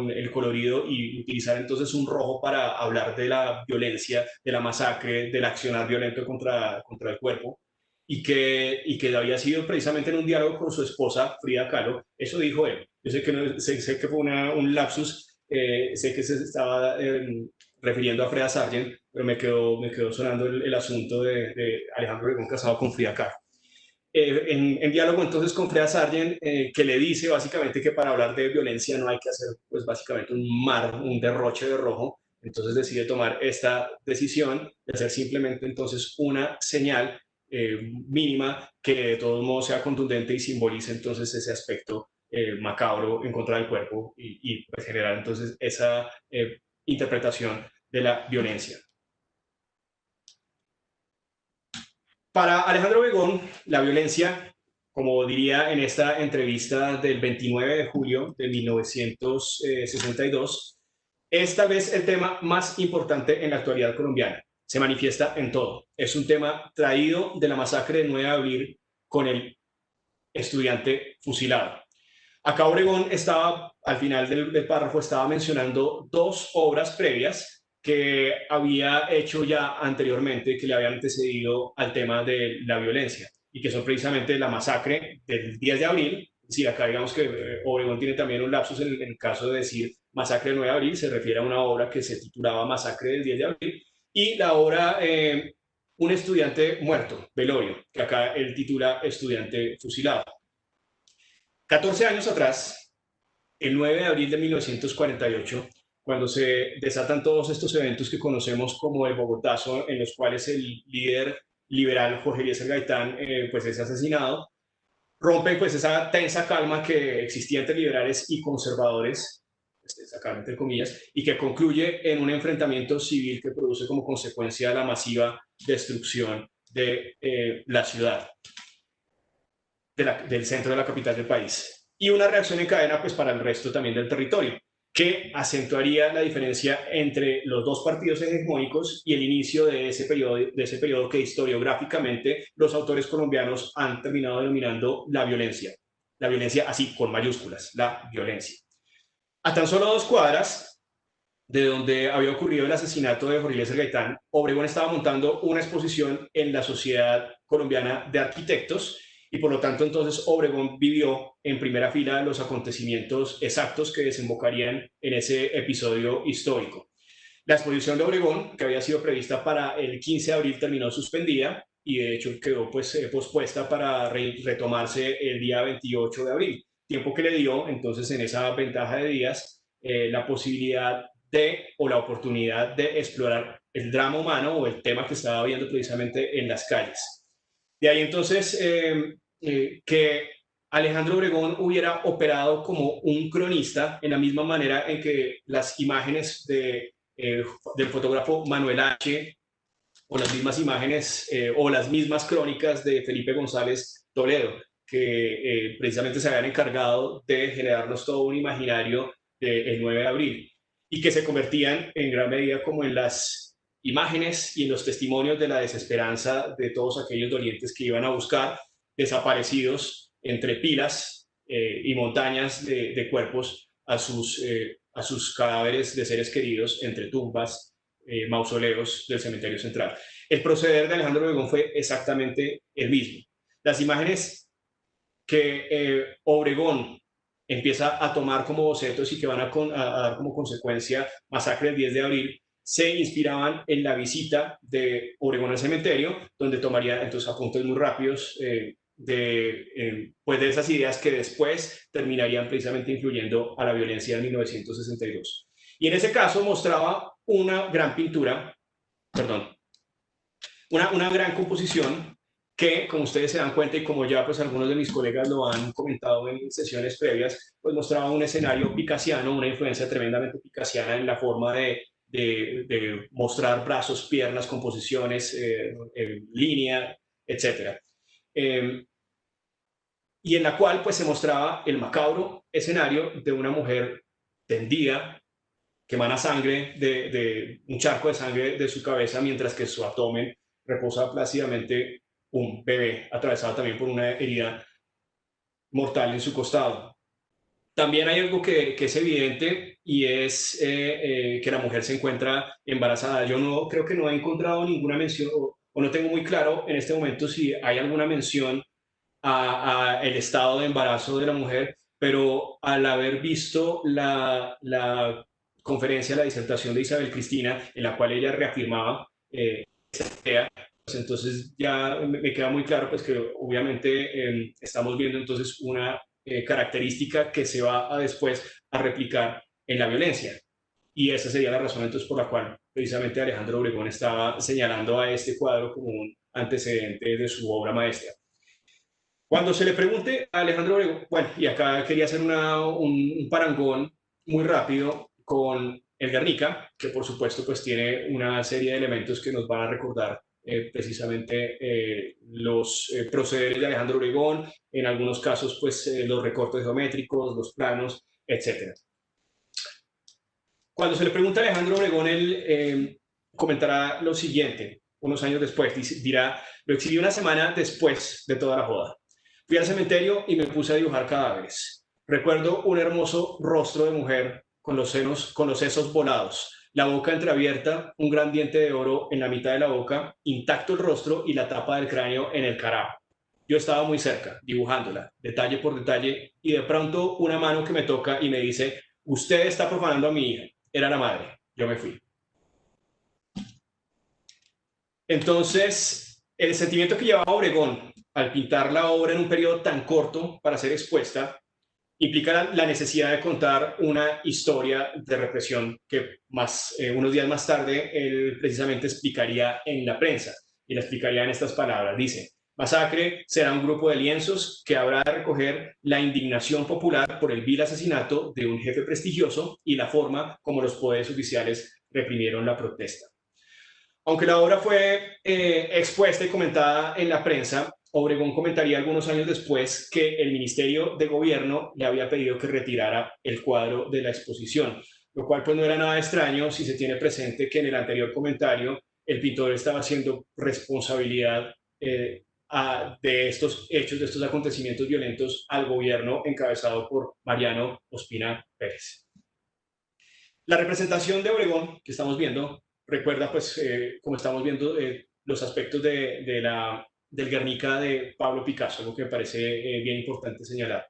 el colorido y utilizar entonces un rojo para hablar de la violencia, de la masacre, del accionar violento contra el cuerpo, y que había sido precisamente en un diálogo con su esposa, Frida Kahlo. Eso dijo él. Yo sé que, sé que fue un lapsus, sé que se estaba refiriendo a Freda Sargent, pero me quedó sonando el asunto de Alejandro Obregón casado con Frida Kahlo. En diálogo entonces con Freda Sargent, que le dice básicamente que para hablar de violencia no hay que hacer pues básicamente un derroche de rojo, entonces decide tomar esta decisión de hacer simplemente entonces una señal mínima que de todos modos sea contundente y simbolice entonces ese aspecto macabro en contra del cuerpo y pues, generar entonces esa interpretación de la violencia. Para Alejandro Obregón, la violencia, como diría en esta entrevista del 29 de julio de 1962, es tal vez el tema más importante en la actualidad colombiana. Se manifiesta en todo. Es un tema traído de la masacre del 9 de abril con el estudiante fusilado. Acá Obregón estaba, al final del párrafo, estaba mencionando dos obras previas que había hecho ya anteriormente, que le habían antecedido al tema de la violencia, y que son precisamente la masacre del 10 de abril. Sí, acá digamos que Obregón tiene también un lapsus en el caso de decir masacre del 9 de abril, se refiere a una obra que se titulaba Masacre del 10 de abril, y la obra Un estudiante muerto, Velorio, que acá él titula Estudiante fusilado. 14 años atrás, el 9 de abril de 1948, cuando se desatan todos estos eventos que conocemos como el Bogotazo, en los cuales el líder liberal Jorge Eliezer Gaitán pues es asesinado, rompen pues esa tensa calma que existía entre liberales y conservadores, esa calma entre comillas, y que concluye en un enfrentamiento civil que produce como consecuencia la masiva destrucción de la ciudad, del centro de la capital del país. Y una reacción en cadena pues para el resto también del territorio, que acentuaría la diferencia entre los dos partidos hegemónicos y el inicio de ese periodo que historiográficamente los autores colombianos han terminado denominando la violencia así con mayúsculas, la violencia. A tan solo 2 cuadras de donde había ocurrido el asesinato de Jorge Eliezer Gaitán, Obregón estaba montando una exposición en la Sociedad Colombiana de Arquitectos, y por lo tanto entonces Obregón vivió en primera fila los acontecimientos exactos que desembocarían en ese episodio histórico. La exposición de Obregón, que había sido prevista para el 15 de abril, terminó suspendida y de hecho quedó pues, pospuesta para retomarse el día 28 de abril, tiempo que le dio entonces en esa ventaja de días la posibilidad o la oportunidad de explorar el drama humano o el tema que estaba viendo precisamente en las calles. De ahí entonces que Alejandro Obregón hubiera operado como un cronista en la misma manera en que las imágenes del fotógrafo Manuel H. o las mismas imágenes o las mismas crónicas de Felipe González Toledo, que precisamente se habían encargado de generarnos todo un imaginario del 9 de abril y que se convertían en gran medida como en las imágenes y en los testimonios de la desesperanza de todos aquellos dolientes que iban a buscar desaparecidos entre pilas y montañas de cuerpos a sus cadáveres de seres queridos entre tumbas, mausoleos del cementerio central. El proceder de Alejandro Obregón fue exactamente el mismo. Las imágenes que Obregón empieza a tomar como bocetos y que van a dar como consecuencia masacre del 10 de abril, se inspiraban en la visita de Obregón al cementerio, donde tomaría entonces apuntes muy rápidos pues de esas ideas que después terminarían precisamente influyendo a la violencia de 1962. Y en ese caso mostraba una gran pintura, perdón, una gran composición que, como ustedes se dan cuenta y como ya pues algunos de mis colegas lo han comentado en sesiones previas, pues mostraba un escenario picasiano, una influencia tremendamente picasiana en la forma de mostrar brazos, piernas, composiciones, línea, etc. Y en la cual pues se mostraba el macabro escenario de una mujer tendida, que emana sangre, de un charco de sangre de su cabeza, mientras que su abdomen reposa plácidamente un bebé atravesado también por una herida mortal en su costado. También hay algo que es evidente y es que la mujer se encuentra embarazada. Yo no creo que no he encontrado ninguna mención o no tengo muy claro en este momento si hay alguna mención a el estado de embarazo de la mujer, pero al haber visto la conferencia, la disertación de Isabel Cristina, en la cual ella reafirmaba esa idea, pues entonces ya me queda muy claro pues que obviamente estamos viendo entonces una característica que se va a después a replicar en la violencia. Y esa sería la razón entonces por la cual precisamente Alejandro Obregón estaba señalando a este cuadro como un antecedente de su obra maestra. Cuando se le pregunte a Alejandro Obregón, bueno, y acá quería hacer un parangón muy rápido con el Guernica, que por supuesto pues tiene una serie de elementos que nos van a recordar precisamente los procederes de Alejandro Obregón, en algunos casos pues los recortes geométricos, los planos, etc. Cuando se le pregunta a Alejandro Obregón, él comentará lo siguiente, unos años después, dirá, lo exhibí una semana después de toda la joda. Fui al cementerio y me puse a dibujar cadáveres. Recuerdo un hermoso rostro de mujer con los sesos volados, la boca entreabierta, un gran diente de oro en la mitad de la boca, intacto el rostro y la tapa del cráneo en el carajo. Yo estaba muy cerca, dibujándola, detalle por detalle, y de pronto una mano que me toca y me dice, usted está profanando a mi hija. Era la madre. Yo me fui. Entonces, el sentimiento que llevaba Obregón al pintar la obra en un periodo tan corto para ser expuesta implica la necesidad de contar una historia de represión que unos días más tarde él precisamente explicaría en la prensa y la explicaría en estas palabras. Dice, masacre será un grupo de lienzos que habrá de recoger la indignación popular por el vil asesinato de un jefe prestigioso y la forma como los poderes oficiales reprimieron la protesta. Aunque la obra fue expuesta y comentada en la prensa, Obregón comentaría algunos años después que el Ministerio de Gobierno le había pedido que retirara el cuadro de la exposición, lo cual pues no era nada extraño si se tiene presente que en el anterior comentario el pintor estaba haciendo responsabilidad de estos hechos, de estos acontecimientos violentos al gobierno encabezado por Mariano Ospina Pérez. La representación de Obregón que estamos viendo recuerda, pues, como estamos viendo, los aspectos del Guernica de Pablo Picasso, lo que me parece bien importante señalar.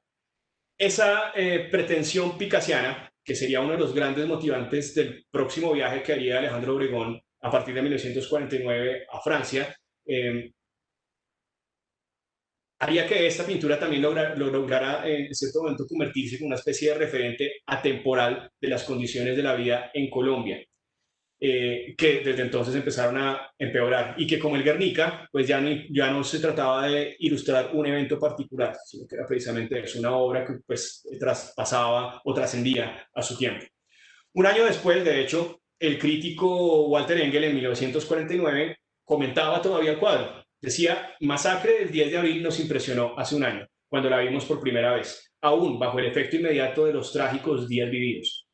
Esa pretensión picasiana, que sería uno de los grandes motivantes del próximo viaje que haría Alejandro Obregón a partir de 1949 a Francia, haría que esta pintura también lograra en cierto momento convertirse en una especie de referente atemporal de las condiciones de la vida en Colombia. que desde entonces empezaron a empeorar y que como el Guernica, pues ya no se trataba de ilustrar un evento particular, sino que era precisamente eso, una obra que pues traspasaba o trascendía a su tiempo. Un año después, de hecho, el crítico Walter Engel en 1949 comentaba todavía el cuadro. Decía, Masacre del 10 de abril nos impresionó hace un año, cuando la vimos por primera vez, aún bajo el efecto inmediato de los trágicos días vividos.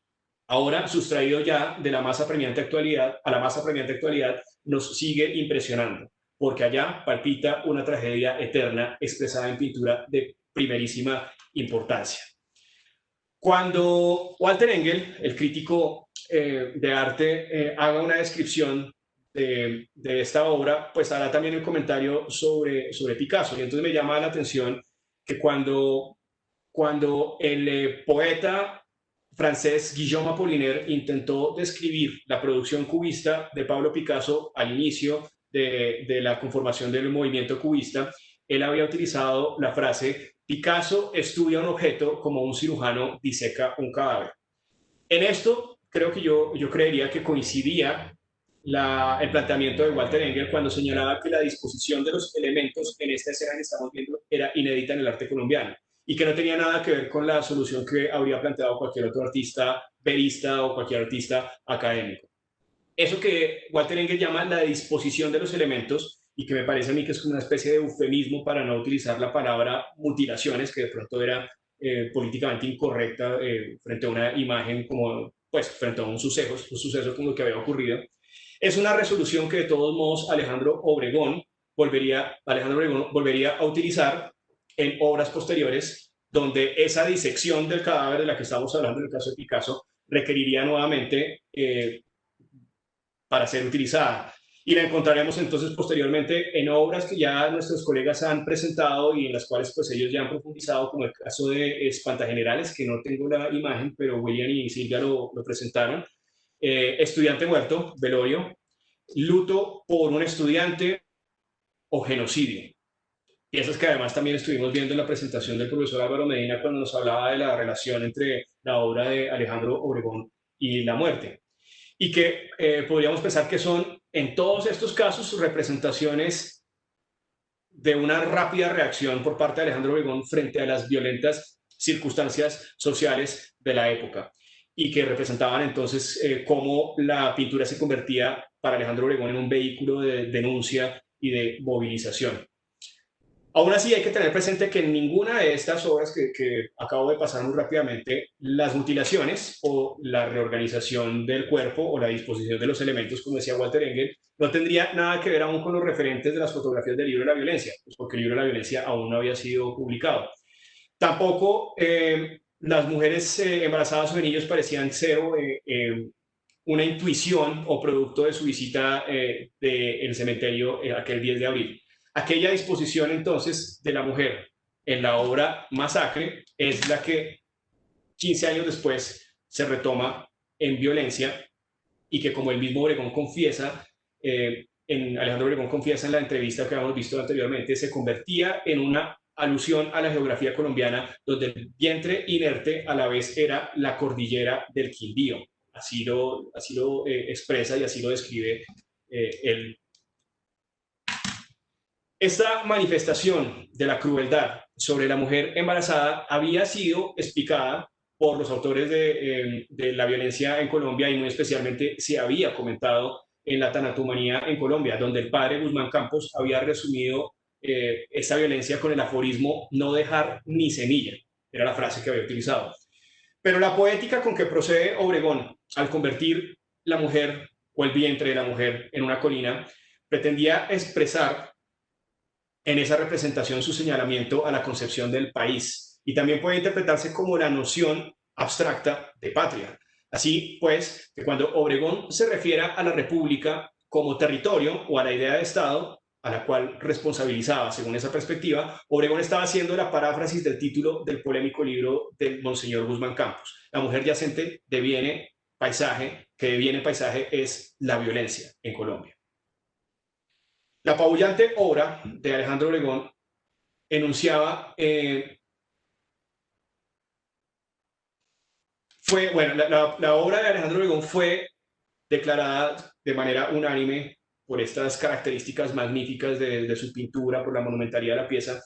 Ahora, sustraído ya de la más apremiante actualidad, a la más apremiante actualidad, nos sigue impresionando, porque allá palpita una tragedia eterna expresada en pintura de primerísima importancia. Cuando Walter Engel, el crítico de arte, haga una descripción de esta obra, pues hará también el comentario sobre Picasso. Y entonces me llama la atención que cuando el poeta francés Guillaume Apollinaire intentó describir la producción cubista de Pablo Picasso al inicio de la conformación del movimiento cubista, él había utilizado la frase Picasso estudia un objeto como un cirujano diseca un cadáver. En esto creo que yo creería que coincidía el planteamiento de Walter Engel cuando señalaba que la disposición de los elementos en esta escena que estamos viendo era inédita en el arte colombiano y que no tenía nada que ver con la solución que habría planteado cualquier otro artista verista o cualquier artista académico. Eso que Walter Engel llama la disposición de los elementos y que me parece a mí que es como una especie de eufemismo para no utilizar la palabra mutilaciones, que de pronto era políticamente incorrecta frente a una imagen como, pues, frente a un suceso como lo que había ocurrido. Es una resolución que de todos modos Alejandro Obregón volvería a utilizar en obras posteriores, donde esa disección del cadáver de la que estamos hablando en el caso de Picasso requeriría nuevamente para ser utilizada. Y la encontraremos entonces posteriormente en obras que ya nuestros colegas han presentado y en las cuales pues ellos ya han profundizado, como el caso de Espantagenerales, que no tengo la imagen, pero William y Silvia lo presentaron. Estudiante muerto, velorio, luto por un estudiante o genocidio. Piezas que además también estuvimos viendo en la presentación del profesor Álvaro Medina cuando nos hablaba de la relación entre la obra de Alejandro Obregón y la muerte. Y que podríamos pensar que son en todos estos casos representaciones de una rápida reacción por parte de Alejandro Obregón frente a las violentas circunstancias sociales de la época y que representaban entonces cómo la pintura se convertía para Alejandro Obregón en un vehículo de denuncia y de movilización. Aún así hay que tener presente que en ninguna de estas obras que acabo de pasar muy rápidamente, las mutilaciones o la reorganización del cuerpo o la disposición de los elementos, como decía Walter Engel, no tendría nada que ver aún con los referentes de las fotografías del libro de la violencia, pues porque el libro de la violencia aún no había sido publicado. Tampoco las mujeres embarazadas o de niños parecían ser una intuición o producto de su visita del cementerio aquel 10 de abril. Aquella disposición entonces de la mujer en la obra Masacre es la que 15 años después se retoma en Violencia y que como el mismo Obregón confiesa, Alejandro Obregón confiesa en la entrevista que habíamos visto anteriormente, se convertía en una alusión a la geografía colombiana donde el vientre inerte a la vez era la cordillera del Quindío. Así lo expresa y así lo describe él. Esta manifestación de la crueldad sobre la mujer embarazada había sido explicada por los autores de la violencia en Colombia y muy especialmente se había comentado en la tanatomanía en Colombia, donde el padre Guzmán Campos había resumido esta violencia con el aforismo no dejar ni semilla, era la frase que había utilizado. Pero la poética con que procede Obregón al convertir la mujer o el vientre de la mujer en una colina pretendía expresar en esa representación su señalamiento a la concepción del país y también puede interpretarse como la noción abstracta de patria. Así pues, que cuando Obregón se refiera a la República como territorio o a la idea de Estado, a la cual responsabilizaba según esa perspectiva, Obregón estaba haciendo la paráfrasis del título del polémico libro del Monseñor Guzmán Campos. La mujer yacente deviene paisaje, que deviene paisaje es la violencia en Colombia. La apabullante obra de Alejandro Obregón enunciaba, la obra de Alejandro Obregón fue declarada de manera unánime por estas características magníficas de su pintura, por la monumentalidad de la pieza,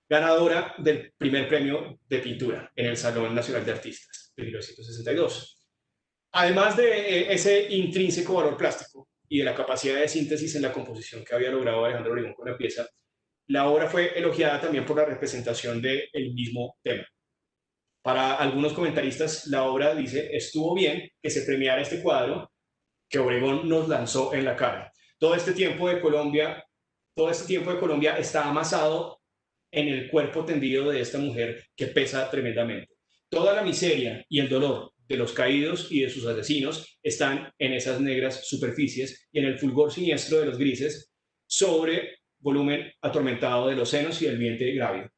ganadora del primer premio de pintura en el Salón Nacional de Artistas de 1962. Además de ese intrínseco valor plástico y de la capacidad de síntesis en la composición que había logrado Alejandro Obregón con la pieza, la obra fue elogiada también por la representación del mismo tema. Para algunos comentaristas, la obra dice, estuvo bien que se premiara este cuadro que Obregón nos lanzó en la cara. Todo este tiempo de Colombia está amasado en el cuerpo tendido de esta mujer que pesa tremendamente. Toda la miseria y el dolor de los caídos y de sus asesinos están en esas negras superficies y en el fulgor siniestro de los grises sobre volumen atormentado de los senos y el vientre grávido.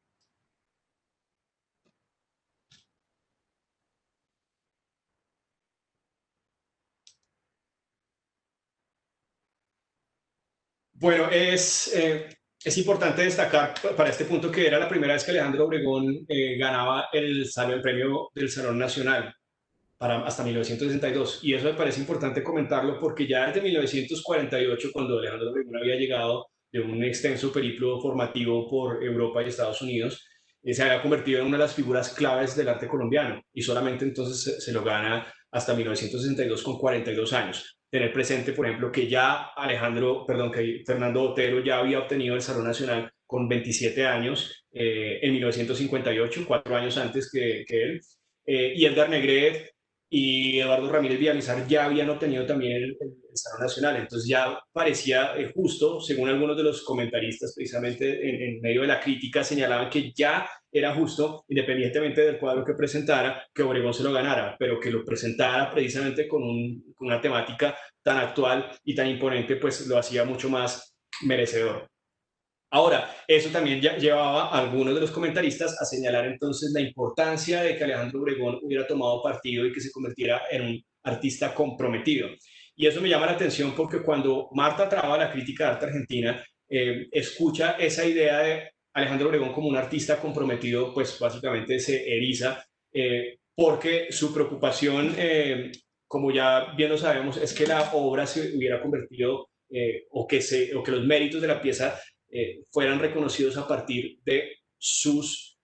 Bueno, es importante destacar para este punto que era la primera vez que Alejandro Obregón ganaba el premio del Salón Nacional hasta 1962. Y eso me parece importante comentarlo porque ya desde 1948, cuando Alejandro Obregón había llegado de un extenso periplo formativo por Europa y Estados Unidos, se había convertido en una de las figuras claves del arte colombiano y solamente entonces se lo gana hasta 1962 con 42 años. Tener presente, por ejemplo, que que Fernando Botero ya había obtenido el Salón Nacional con 27 años en 1958, 4 años antes que él, y Edgar Negret y Eduardo Ramírez Villamizar ya habían obtenido también el Salón Nacional. Entonces ya parecía justo, según algunos de los comentaristas, precisamente en medio de la crítica, señalaban que ya era justo, independientemente del cuadro que presentara, que Obregón se lo ganara, pero que lo presentara precisamente con una temática tan actual y tan imponente, pues lo hacía mucho más merecedor. Ahora, eso también llevaba a algunos de los comentaristas a señalar entonces la importancia de que Alejandro Obregón hubiera tomado partido y que se convirtiera en un artista comprometido. Y eso me llama la atención porque cuando Marta Traba, la crítica de arte argentina, escucha esa idea de Alejandro Obregón como un artista comprometido, pues básicamente se eriza, porque su preocupación, como ya bien lo sabemos, es que la obra se hubiera convertido o que los méritos de la pieza fueran reconocidos a partir de sus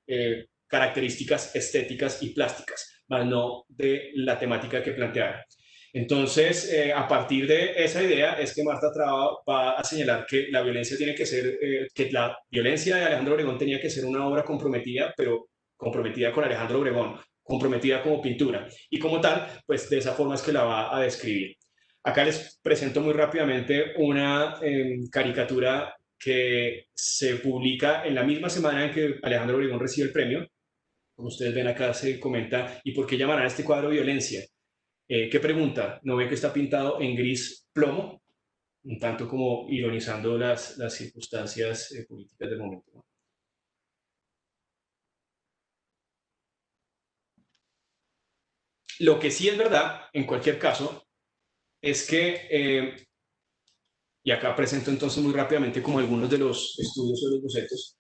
características estéticas y plásticas, más no de la temática que planteara. Entonces, a partir de esa idea es que Marta Traba va a señalar que la violencia tiene que ser, que la violencia de Alejandro Obregón tenía que ser una obra comprometida, pero comprometida con Alejandro Obregón, comprometida como pintura. Y como tal, pues de esa forma es que la va a describir. Acá les presento muy rápidamente una caricatura que se publica en la misma semana en que Alejandro Obregón recibe el premio. Como ustedes ven acá se comenta, ¿y por qué llamarán a este cuadro violencia? ¿Qué pregunta? ¿No ve que está pintado en gris plomo? Un tanto como ironizando las circunstancias políticas del momento, ¿no? Lo que sí es verdad, en cualquier caso, es que, y acá presento entonces muy rápidamente como algunos de los estudios o los bocetos,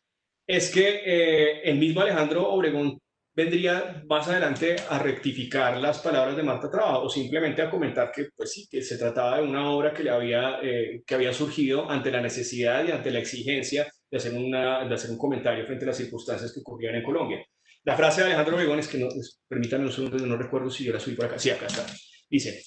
es que el mismo Alejandro Obregón vendría más adelante a rectificar las palabras de Marta Traba o simplemente a comentar que, pues sí, que se trataba de una obra que había surgido ante la necesidad y ante la exigencia de hacer un comentario frente a las circunstancias que ocurrían en Colombia. La frase de Alejandro Obregón es que, permítanme un segundo, no recuerdo si yo la subí por acá. Sí, acá está. Dice,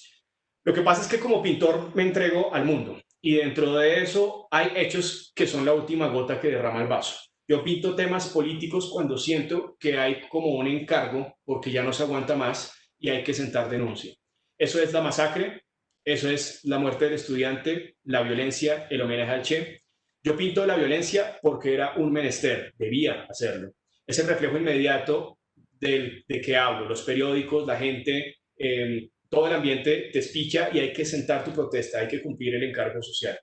lo que pasa es que como pintor me entrego al mundo y dentro de eso hay hechos que son la última gota que derrama el vaso. Yo pinto temas políticos cuando siento que hay como un encargo porque ya no se aguanta más y hay que sentar denuncia. Eso es la masacre, eso es la muerte del estudiante, la violencia, el homenaje al Che. Yo pinto la violencia porque era un menester, debía hacerlo. Es el reflejo inmediato de que hablo, los periódicos, la gente, todo el ambiente te espicha y hay que sentar tu protesta, hay que cumplir el encargo social.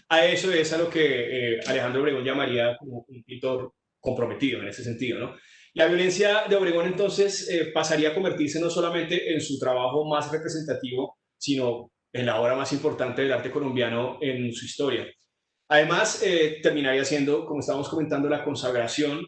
A eso es a lo que Alejandro Obregón llamaría como un pintor comprometido en ese sentido, ¿no? La violencia de Obregón entonces pasaría a convertirse no solamente en su trabajo más representativo, sino en la obra más importante del arte colombiano en su historia. Además, terminaría siendo, como estábamos comentando, la consagración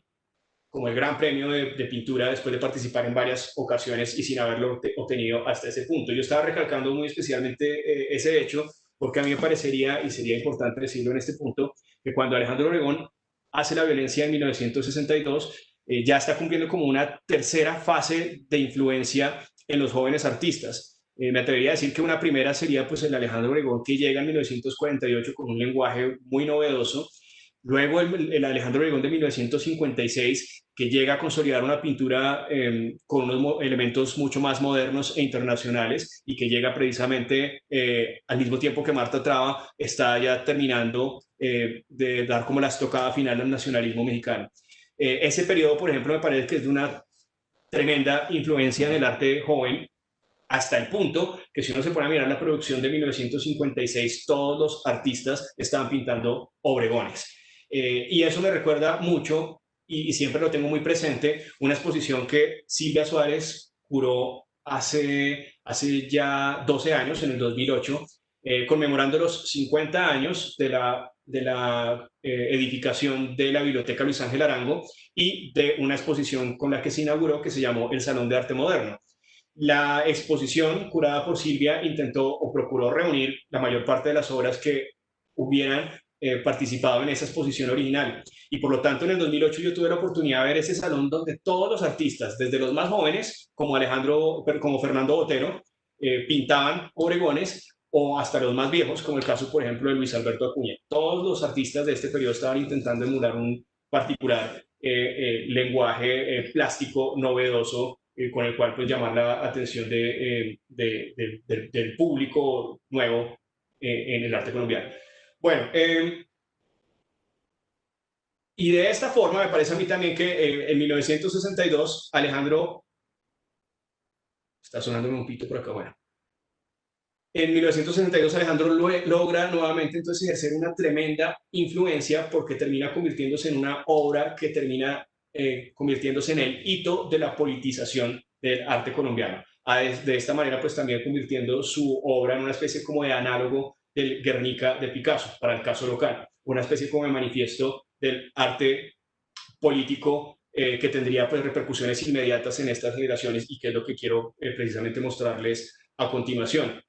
como el gran premio de pintura después de participar en varias ocasiones y sin haberlo obtenido hasta ese punto. Yo estaba recalcando muy especialmente ese hecho porque a mí me parecería, y sería importante decirlo en este punto, que cuando Alejandro Obregón hace La violencia en 1962, ya está cumpliendo como una tercera fase de influencia en los jóvenes artistas. Me atrevería a decir que una primera sería pues el Alejandro Obregón que llega en 1948 con un lenguaje muy novedoso. Luego el Alejandro Obregón de 1956 que llega a consolidar una pintura con unos elementos mucho más modernos e internacionales y que llega precisamente al mismo tiempo que Marta Traba está ya terminando de dar como la estocada final al nacionalismo mexicano. Ese periodo, por ejemplo, me parece que es de una tremenda influencia en el arte joven, hasta el punto que si uno se pone a mirar la producción de 1956, todos los artistas estaban pintando Obregones. Y eso me recuerda mucho, y siempre lo tengo muy presente, una exposición que Silvia Suárez curó hace ya 12 años, en el 2008, conmemorando los 50 años de la edificación de la Biblioteca Luis Ángel Arango y de una exposición con la que se inauguró que se llamó el Salón de Arte Moderno. La exposición curada por Silvia intentó o procuró reunir la mayor parte de las obras que hubieran participado en esa exposición original. Y por lo tanto, en el 2008 yo tuve la oportunidad de ver ese salón donde todos los artistas, desde los más jóvenes, como Fernando Botero, pintaban Obregones, o hasta los más viejos, como el caso, por ejemplo, de Luis Alberto Acuña. Todos los artistas de este periodo estaban intentando emular un particular lenguaje plástico novedoso con el cual pues llamar la atención del público nuevo en el arte colombiano. Bueno, y de esta forma me parece a mí también que en 1962 Alejandro, está sonando un pito por acá, bueno, en 1962 Alejandro logra nuevamente entonces ejercer una tremenda influencia porque termina convirtiéndose en una obra que termina convirtiéndose en el hito de la politización del arte colombiano. De esta manera pues también convirtiendo su obra en una especie como de análogo del Guernica de Picasso para el caso local, una especie como de manifiesto del arte político que tendría pues repercusiones inmediatas en estas generaciones y que es lo que quiero precisamente mostrarles a continuación.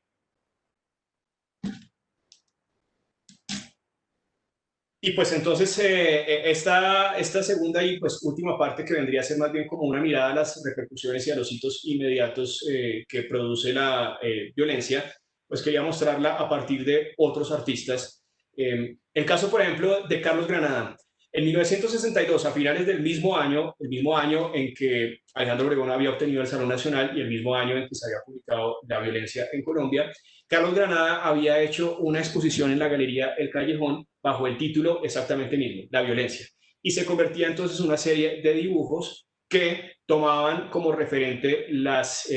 Y pues entonces esta segunda y pues última parte que vendría a ser más bien como una mirada a las repercusiones y a los hitos inmediatos que produce la violencia, pues quería mostrarla a partir de otros artistas. El caso, por ejemplo, de Carlos Granada. En 1962, a finales del mismo año, el mismo año en que Alejandro Obregón había obtenido el Salón Nacional y el mismo año en que se había publicado La violencia en Colombia, Carlos Granada había hecho una exposición en la Galería El Callejón bajo el título exactamente mismo, La violencia. Y se convertía entonces en una serie de dibujos que tomaban como referente las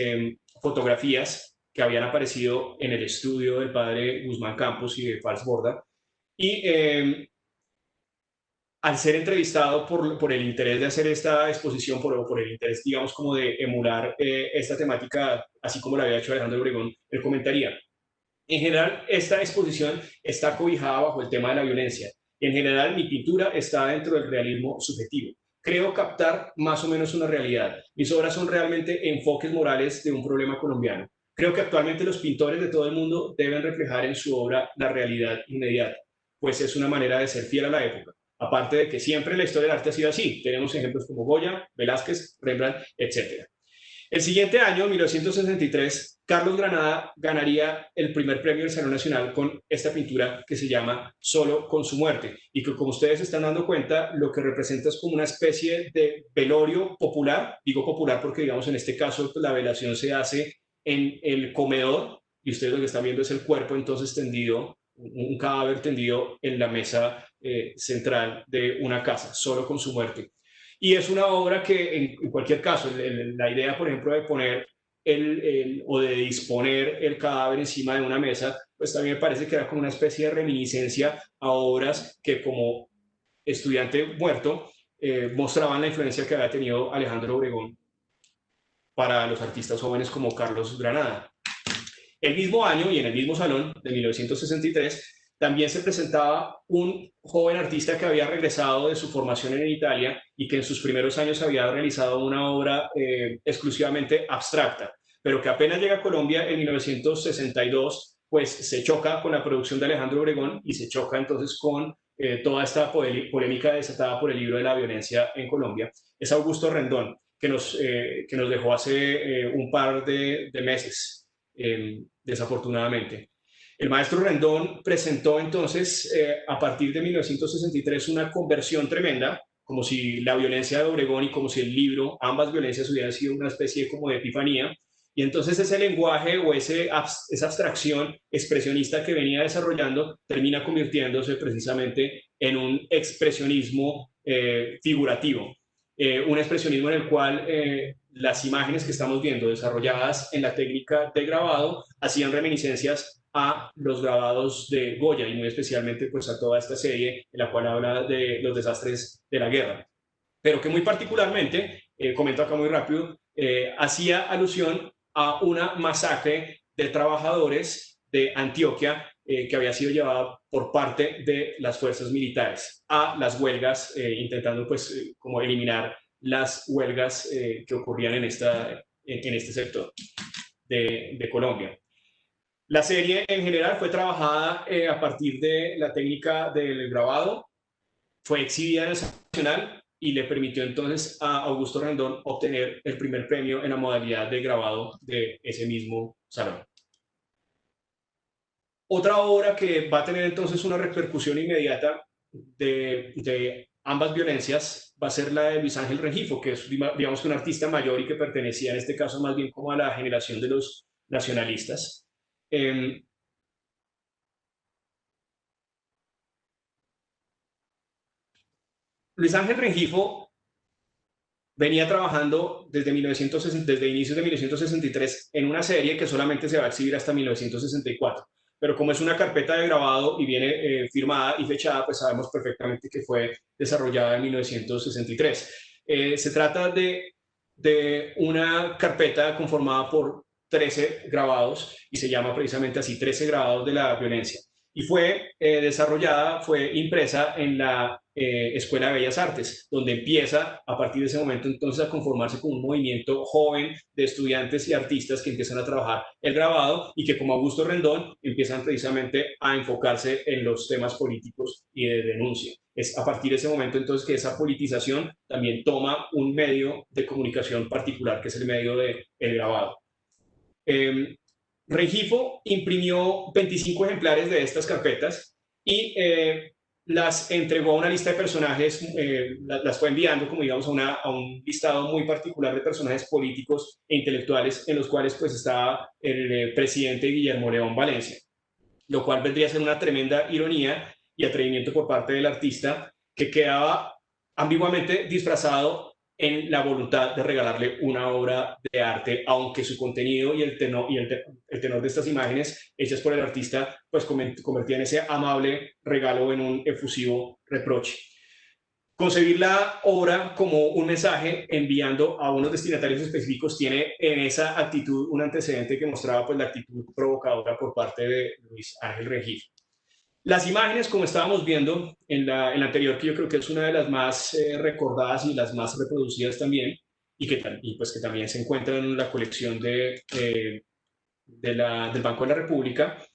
fotografías que habían aparecido en el estudio del padre Guzmán Campos y de Fals Borda. Y al ser entrevistado por el interés de hacer esta exposición, por el interés, digamos, como de emular esta temática, así como la había hecho Alejandro Obregón, él comentaría: en general, esta exposición está cobijada bajo el tema de la violencia. En general, mi pintura está dentro del realismo subjetivo. Creo captar más o menos una realidad. Mis obras son realmente enfoques morales de un problema colombiano. Creo que actualmente los pintores de todo el mundo deben reflejar en su obra la realidad inmediata, pues es una manera de ser fiel a la época. Aparte de que siempre la historia del arte ha sido así. Tenemos ejemplos como Goya, Velázquez, Rembrandt, etc. El siguiente año, 1963, Carlos Granada ganaría el primer premio del Salón Nacional con esta pintura que se llama Solo con su muerte y que, como ustedes se están dando cuenta, lo que representa es como una especie de velorio popular. Digo popular porque, digamos, en este caso la velación se hace en el comedor y ustedes lo que están viendo es el cuerpo entonces tendido, un cadáver tendido en la mesa central de una casa, solo con su muerte. Y es una obra que, en cualquier caso, la idea, por ejemplo, de poner o de disponer el cadáver encima de una mesa, pues también me parece que era como una especie de reminiscencia a obras que, como estudiante muerto, mostraban la influencia que había tenido Alejandro Obregón para los artistas jóvenes como Carlos Granada. El mismo año y en el mismo salón de 1963 también se presentaba un joven artista que había regresado de su formación en Italia y que en sus primeros años había realizado una obra exclusivamente abstracta, pero que apenas llega a Colombia en 1962, pues se choca con la producción de Alejandro Obregón y se choca entonces con toda esta polémica desatada por el libro de la violencia en Colombia. Es Augusto Rendón, que nos dejó hace un par de meses, desafortunadamente. El maestro Rendón presentó entonces, a partir de 1963, una conversión tremenda, como si la violencia de Obregón y como si el libro, ambas violencias, hubieran sido una especie como de epifanía. Y entonces ese lenguaje o esa abstracción expresionista que venía desarrollando termina convirtiéndose precisamente en un expresionismo figurativo. Un expresionismo en el cual las imágenes que estamos viendo desarrolladas en la técnica de grabado hacían reminiscencias a los grabados de Goya y muy especialmente pues a toda esta serie en la cual habla de los desastres de la guerra, pero que muy particularmente, comento acá muy rápido, hacía alusión a una masacre de trabajadores de Antioquia que había sido llevada por parte de las fuerzas militares a las huelgas, intentando pues como eliminar las huelgas que ocurrían en este sector de Colombia. La serie en general fue trabajada a partir de la técnica del grabado, fue exhibida en el Nacional y le permitió entonces a Augusto Rendón obtener el primer premio en la modalidad de grabado de ese mismo salón. Otra obra que va a tener entonces una repercusión inmediata de ambas violencias va a ser la de Luis Ángel Rengifo, que es, digamos, un artista mayor y que pertenecía en este caso más bien como a la generación de los nacionalistas. Luis Ángel Rengifo venía trabajando desde inicios de 1963 en una serie que solamente se va a exhibir hasta 1964. Pero como es una carpeta de grabado y viene firmada y fechada, pues sabemos perfectamente que fue desarrollada en 1963. Se trata de una carpeta conformada por 13 grabados y se llama precisamente así, 13 grabados de la violencia. Y fue desarrollada, fue impresa en la Escuela de Bellas Artes, donde empieza a partir de ese momento entonces a conformarse con un movimiento joven de estudiantes y artistas que empiezan a trabajar el grabado y que como Augusto Rendón empiezan precisamente a enfocarse en los temas políticos y de denuncia. Es a partir de ese momento entonces que esa politización también toma un medio de comunicación particular, que es el medio del grabado. Rengifo imprimió 25 ejemplares de estas carpetas y las entregó a una lista de personajes, las fue enviando, como digamos, a un listado muy particular de personajes políticos e intelectuales, en los cuales pues estaba el presidente Guillermo León Valencia, lo cual vendría a ser una tremenda ironía y atrevimiento por parte del artista, que quedaba ambiguamente disfrazado en la voluntad de regalarle una obra de arte, aunque su contenido y el tenor de estas imágenes hechas por el artista pues convertían ese amable regalo en un efusivo reproche. Concebir la obra como un mensaje enviando a unos destinatarios específicos tiene en esa actitud un antecedente que mostraba pues la actitud provocadora por parte de Luis Ángel Rengifo. Las imágenes, como estábamos viendo en la anterior, que yo creo que es una de las más recordadas y las más reproducidas también, y pues que también se encuentran en la colección del Banco de la República,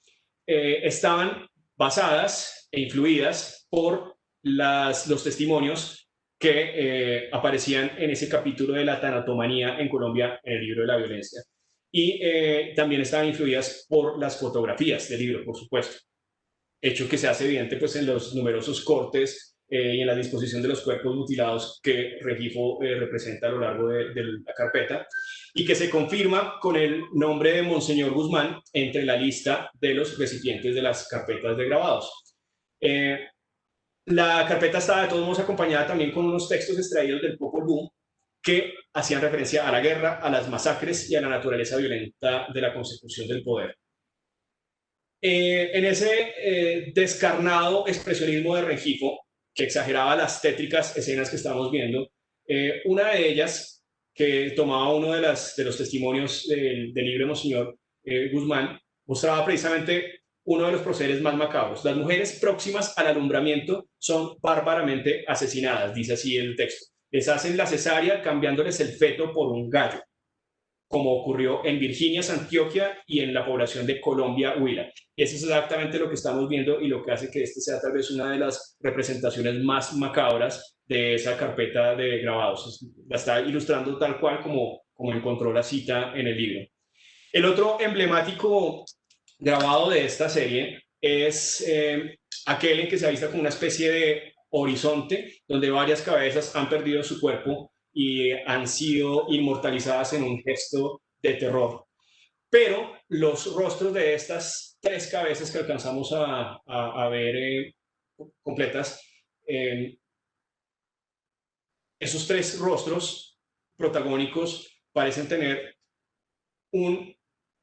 estaban basadas e influidas por los testimonios que aparecían en ese capítulo de la tanatomanía en Colombia en el libro de la violencia. Y también estaban influidas por las fotografías del libro, por supuesto. Hecho que se hace evidente pues, en los numerosos cortes y en la disposición de los cuerpos mutilados que Rengifo representa a lo largo de la carpeta, y que se confirma con el nombre de Monseñor Guzmán entre la lista de los recipientes de las carpetas de grabados. La carpeta estaba de todos modos acompañada también con unos textos extraídos del Popol Vuh que hacían referencia a la guerra, a las masacres y a la naturaleza violenta de la consecución del poder. En ese descarnado expresionismo de Rengifo, que exageraba las tétricas escenas que estamos viendo, una de ellas, que tomaba uno de los testimonios del libro de Monseñor Guzmán, mostraba precisamente uno de los procederes más macabros. Las mujeres próximas al alumbramiento son bárbaramente asesinadas, dice así el texto. Les hacen la cesárea cambiándoles el feto por un gallo, como ocurrió en Virginia, Antioquia y en la población de Colombia, Huila. Y eso es exactamente lo que estamos viendo y lo que hace que este sea tal vez una de las representaciones más macabras de esa carpeta de grabados. La está ilustrando tal cual como encontró la cita en el libro. El otro emblemático grabado de esta serie es aquel en que se avista como una especie de horizonte donde varias cabezas han perdido su cuerpo y han sido inmortalizadas en un gesto de terror. Pero los rostros de estas tres cabezas que alcanzamos a ver completas, esos tres rostros protagónicos parecen tener un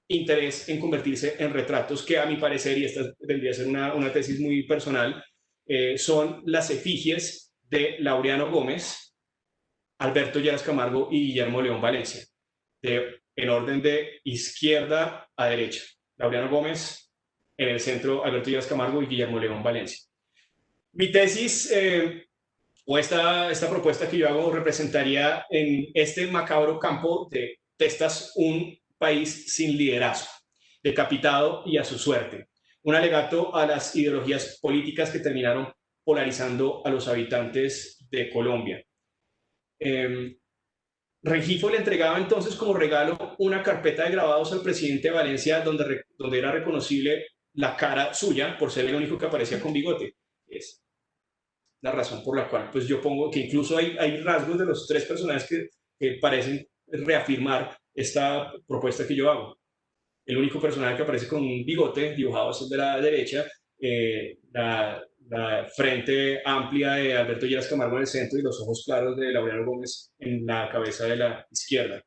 interés en convertirse en retratos que, a mi parecer, y esta tendría que ser una tesis muy personal, son las efigies de Laureano Gómez, Alberto Lleras Camargo y Guillermo León Valencia, en orden de izquierda a derecha. Laureano Gómez, en el centro Alberto Lleras Camargo y Guillermo León Valencia. Mi tesis o esta propuesta que yo hago representaría en este macabro campo de testas un país sin liderazgo, decapitado y a su suerte. Un alegato a las ideologías políticas que terminaron polarizando a los habitantes de Colombia. Rengifo le entregaba entonces como regalo una carpeta de grabados al presidente de Valencia donde era reconocible la cara suya por ser el único que aparecía con bigote. Es la razón por la cual pues yo pongo que incluso hay rasgos de los tres personajes que parecen reafirmar esta propuesta que yo hago. El único personaje que aparece con un bigote dibujado es el de la derecha, la frente amplia de Alberto Lleras Camargo en el centro y los ojos claros de Laureano Gómez en la cabeza de la izquierda.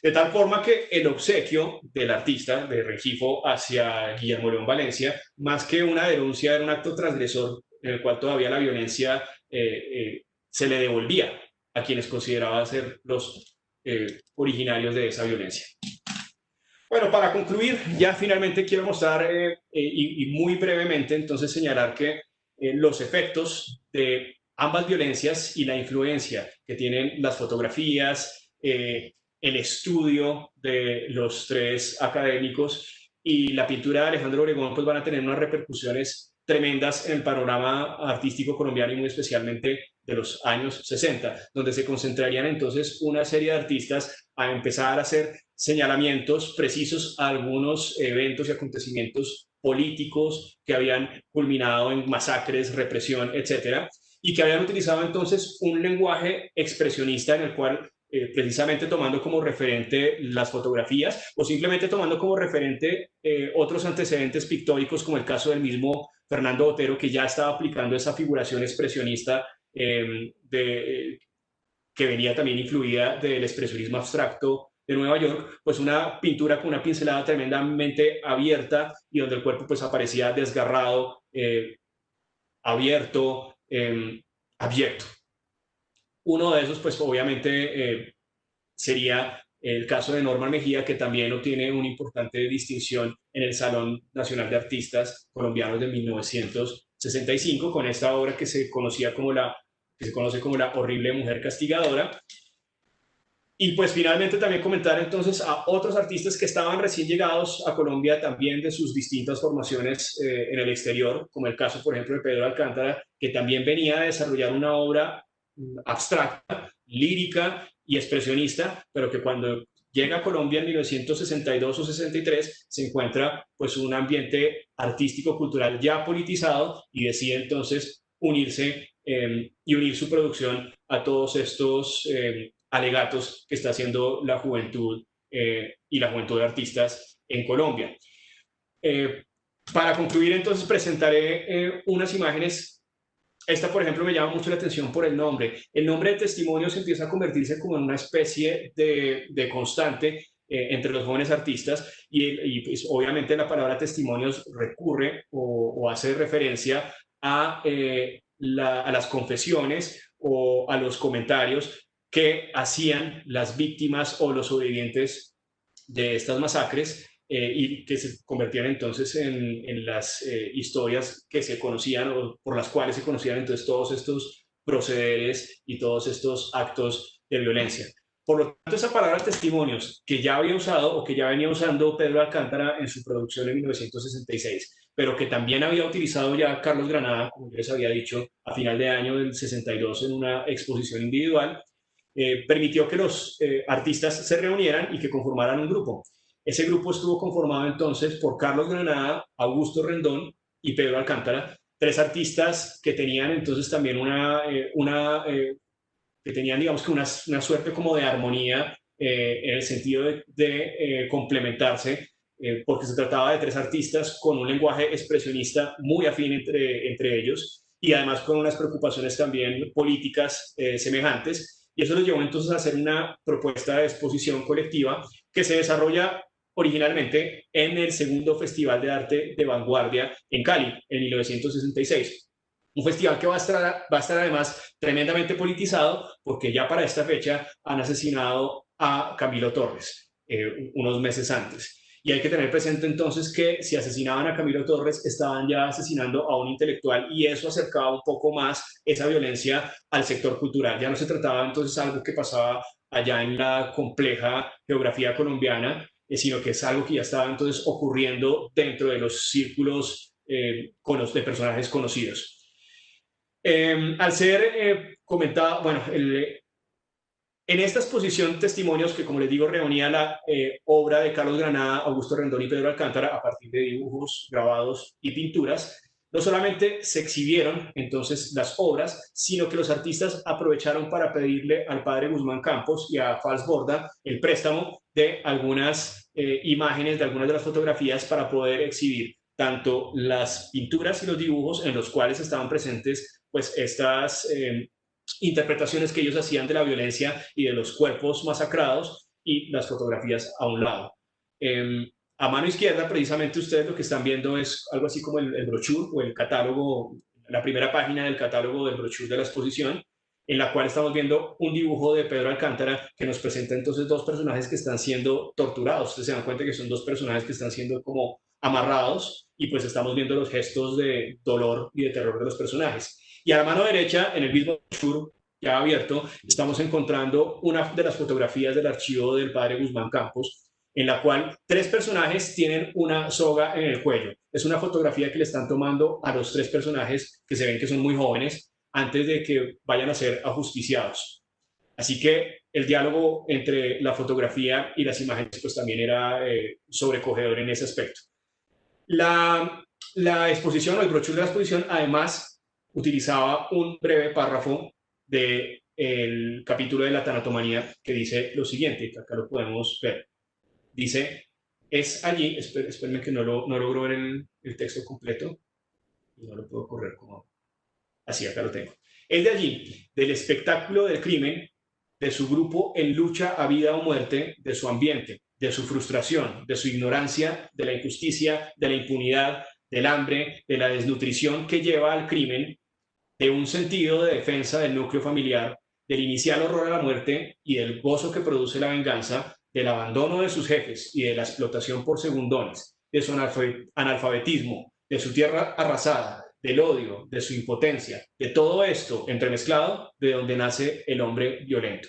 De tal forma que el obsequio del artista, de Rengifo, hacia Guillermo León Valencia, más que una denuncia, era un acto transgresor en el cual todavía la violencia se le devolvía a quienes consideraba ser los originarios de esa violencia. Bueno, para concluir, ya finalmente quiero mostrar y muy brevemente entonces señalar que los efectos de ambas violencias y la influencia que tienen las fotografías, el estudio de los tres académicos y la pintura de Alejandro Obregón pues van a tener unas repercusiones tremendas en el panorama artístico colombiano y muy especialmente de los años 60, donde se concentrarían entonces una serie de artistas a empezar a hacer señalamientos precisos a algunos eventos y acontecimientos políticos que habían culminado en masacres, represión, etcétera, y que habían utilizado entonces un lenguaje expresionista en el cual precisamente tomando como referente las fotografías o simplemente tomando como referente otros antecedentes pictóricos como el caso del mismo Fernando Botero, que ya estaba aplicando esa figuración expresionista que venía también influida del expresionismo abstracto de Nueva York, pues una pintura con una pincelada tremendamente abierta y donde el cuerpo pues aparecía desgarrado, abierto, abyecto. Uno de esos pues obviamente sería el caso de Norma Mejía, que también obtiene una importante distinción en el Salón Nacional de Artistas Colombianos de 1965 con esta obra que se conoce como La horrible mujer castigadora. Y pues finalmente también comentar entonces a otros artistas que estaban recién llegados a Colombia también de sus distintas formaciones en el exterior, como el caso por ejemplo de Pedro Alcántara, que también venía a desarrollar una obra abstracta, lírica y expresionista, pero que cuando llega a Colombia en 1962 o 63 se encuentra pues un ambiente artístico cultural ya politizado y decide entonces unirse y unir su producción a todos estos alegatos que está haciendo la juventud y la juventud de artistas en Colombia. Para concluir entonces presentaré unas imágenes. Esta, por ejemplo, me llama mucho la atención por el nombre. El nombre de Testimonios empieza a convertirse como en una especie de constante entre los jóvenes artistas y pues, obviamente la palabra testimonios recurre o hace referencia a las confesiones o a los comentarios que hacían las víctimas o los sobrevivientes de estas masacres y que se convertían entonces en las historias que se conocían o por las cuales se conocían entonces todos estos procederes y todos estos actos de violencia. Por lo tanto, esa palabra testimonios que ya había usado o que ya venía usando Pedro Alcántara en su producción en 1966, pero que también había utilizado ya Carlos Granada, como yo les había dicho, a final de año del 62 en una exposición individual, permitió que los artistas se reunieran y que conformaran un grupo. Ese grupo estuvo conformado entonces por Carlos Granada, Augusto Rendón y Pedro Alcántara, tres artistas que tenían entonces también que tenían, digamos que una suerte como de armonía en el sentido de complementarse, porque se trataba de tres artistas con un lenguaje expresionista muy afín entre ellos y además con unas preocupaciones también políticas semejantes. Y eso los llevó entonces a hacer una propuesta de exposición colectiva que se desarrolla originalmente en el segundo Festival de Arte de Vanguardia en Cali, en 1966. Un festival que va a estar además tremendamente politizado porque ya para esta fecha han asesinado a Camilo Torres unos meses antes. Y hay que tener presente entonces que si asesinaban a Camilo Torres, estaban ya asesinando a un intelectual y eso acercaba un poco más esa violencia al sector cultural. Ya no se trataba entonces de algo que pasaba allá en la compleja geografía colombiana, sino que es algo que ya estaba entonces ocurriendo dentro de los círculos de personajes conocidos. Al ser comentado, bueno, en esta exposición testimonios que, como les digo, reunía la obra de Carlos Granada, Augusto Rendón y Pedro Alcántara a partir de dibujos, grabados y pinturas, no solamente se exhibieron entonces las obras, sino que los artistas aprovecharon para pedirle al padre Guzmán Campos y a Fals Borda el préstamo de algunas imágenes, de algunas de las fotografías para poder exhibir tanto las pinturas y los dibujos en los cuales estaban presentes pues estas interpretaciones que ellos hacían de la violencia y de los cuerpos masacrados y las fotografías a un lado. A mano izquierda, precisamente ustedes lo que están viendo es algo así como el brochure o el catálogo, la primera página del catálogo del brochure de la exposición, en la cual estamos viendo un dibujo de Pedro Alcántara que nos presenta entonces dos personajes que están siendo torturados. Ustedes se dan cuenta que son dos personajes que están siendo como amarrados y pues estamos viendo los gestos de dolor y de terror de los personajes. Y a la mano derecha, en el mismo brochure ya abierto, estamos encontrando una de las fotografías del archivo del padre Guzmán Campos, en la cual tres personajes tienen una soga en el cuello. Es una fotografía que le están tomando a los tres personajes que se ven que son muy jóvenes antes de que vayan a ser ajusticiados. Así que el diálogo entre la fotografía y las imágenes pues también era sobrecogedor en ese aspecto. La exposición o el brochure de la exposición además utilizaba un breve párrafo del capítulo de la tanatomanía que dice lo siguiente, que acá lo podemos ver. Dice, es allí, espérenme que no logro ver el texto completo, y no lo puedo correr como así, acá lo tengo. Es de allí, del espectáculo del crimen, de su grupo en lucha a vida o muerte, de su ambiente, de su frustración, de su ignorancia, de la injusticia, de la impunidad, del hambre, de la desnutrición que lleva al crimen, de un sentido de defensa del núcleo familiar, del inicial horror a la muerte y del gozo que produce la venganza, del abandono de sus jefes y de la explotación por segundones, de su analfabetismo, de su tierra arrasada, del odio, de su impotencia, de todo esto entremezclado, de donde nace el hombre violento.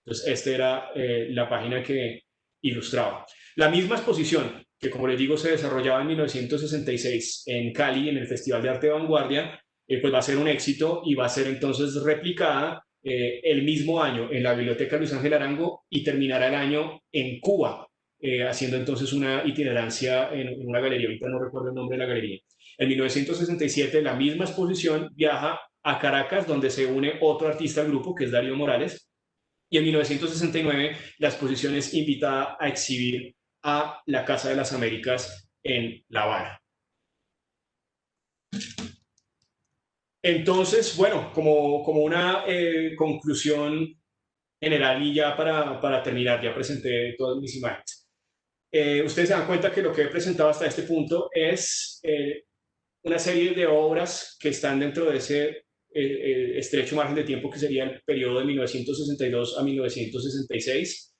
Entonces, esta era la página que ilustraba. La misma exposición, que como les digo se desarrollaba en 1966 en Cali, en el Festival de Arte de Vanguardia, pues va a ser un éxito y va a ser entonces replicada el mismo año en la Biblioteca Luis Ángel Arango y terminará el año en Cuba, haciendo entonces una itinerancia en una galería, ahorita no recuerdo el nombre de la galería. En 1967 la misma exposición viaja a Caracas, donde se une otro artista al grupo, que es Darío Morales, y en 1969 la exposición es invitada a exhibir a la Casa de las Américas en La Habana. Entonces, bueno, como una conclusión general y ya para terminar, ya presenté todas mis imágenes. Ustedes se dan cuenta que lo que he presentado hasta este punto es una serie de obras que están dentro de ese estrecho margen de tiempo que sería el periodo de 1962 a 1966.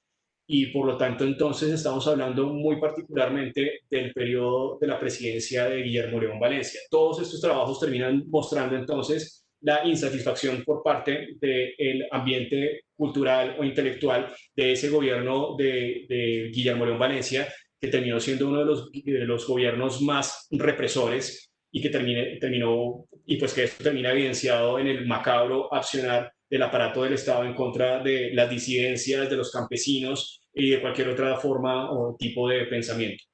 y por lo tanto entonces estamos hablando muy particularmente del periodo de la presidencia de Guillermo León Valencia. Todos estos trabajos terminan mostrando entonces la insatisfacción por parte del ambiente cultural o intelectual de ese gobierno de Guillermo León Valencia, que terminó siendo uno de los gobiernos más represores y que terminó, y pues que esto termina evidenciado en el macabro accionar del aparato del Estado en contra de las disidencias, de los campesinos y de cualquier otra forma o tipo de pensamiento.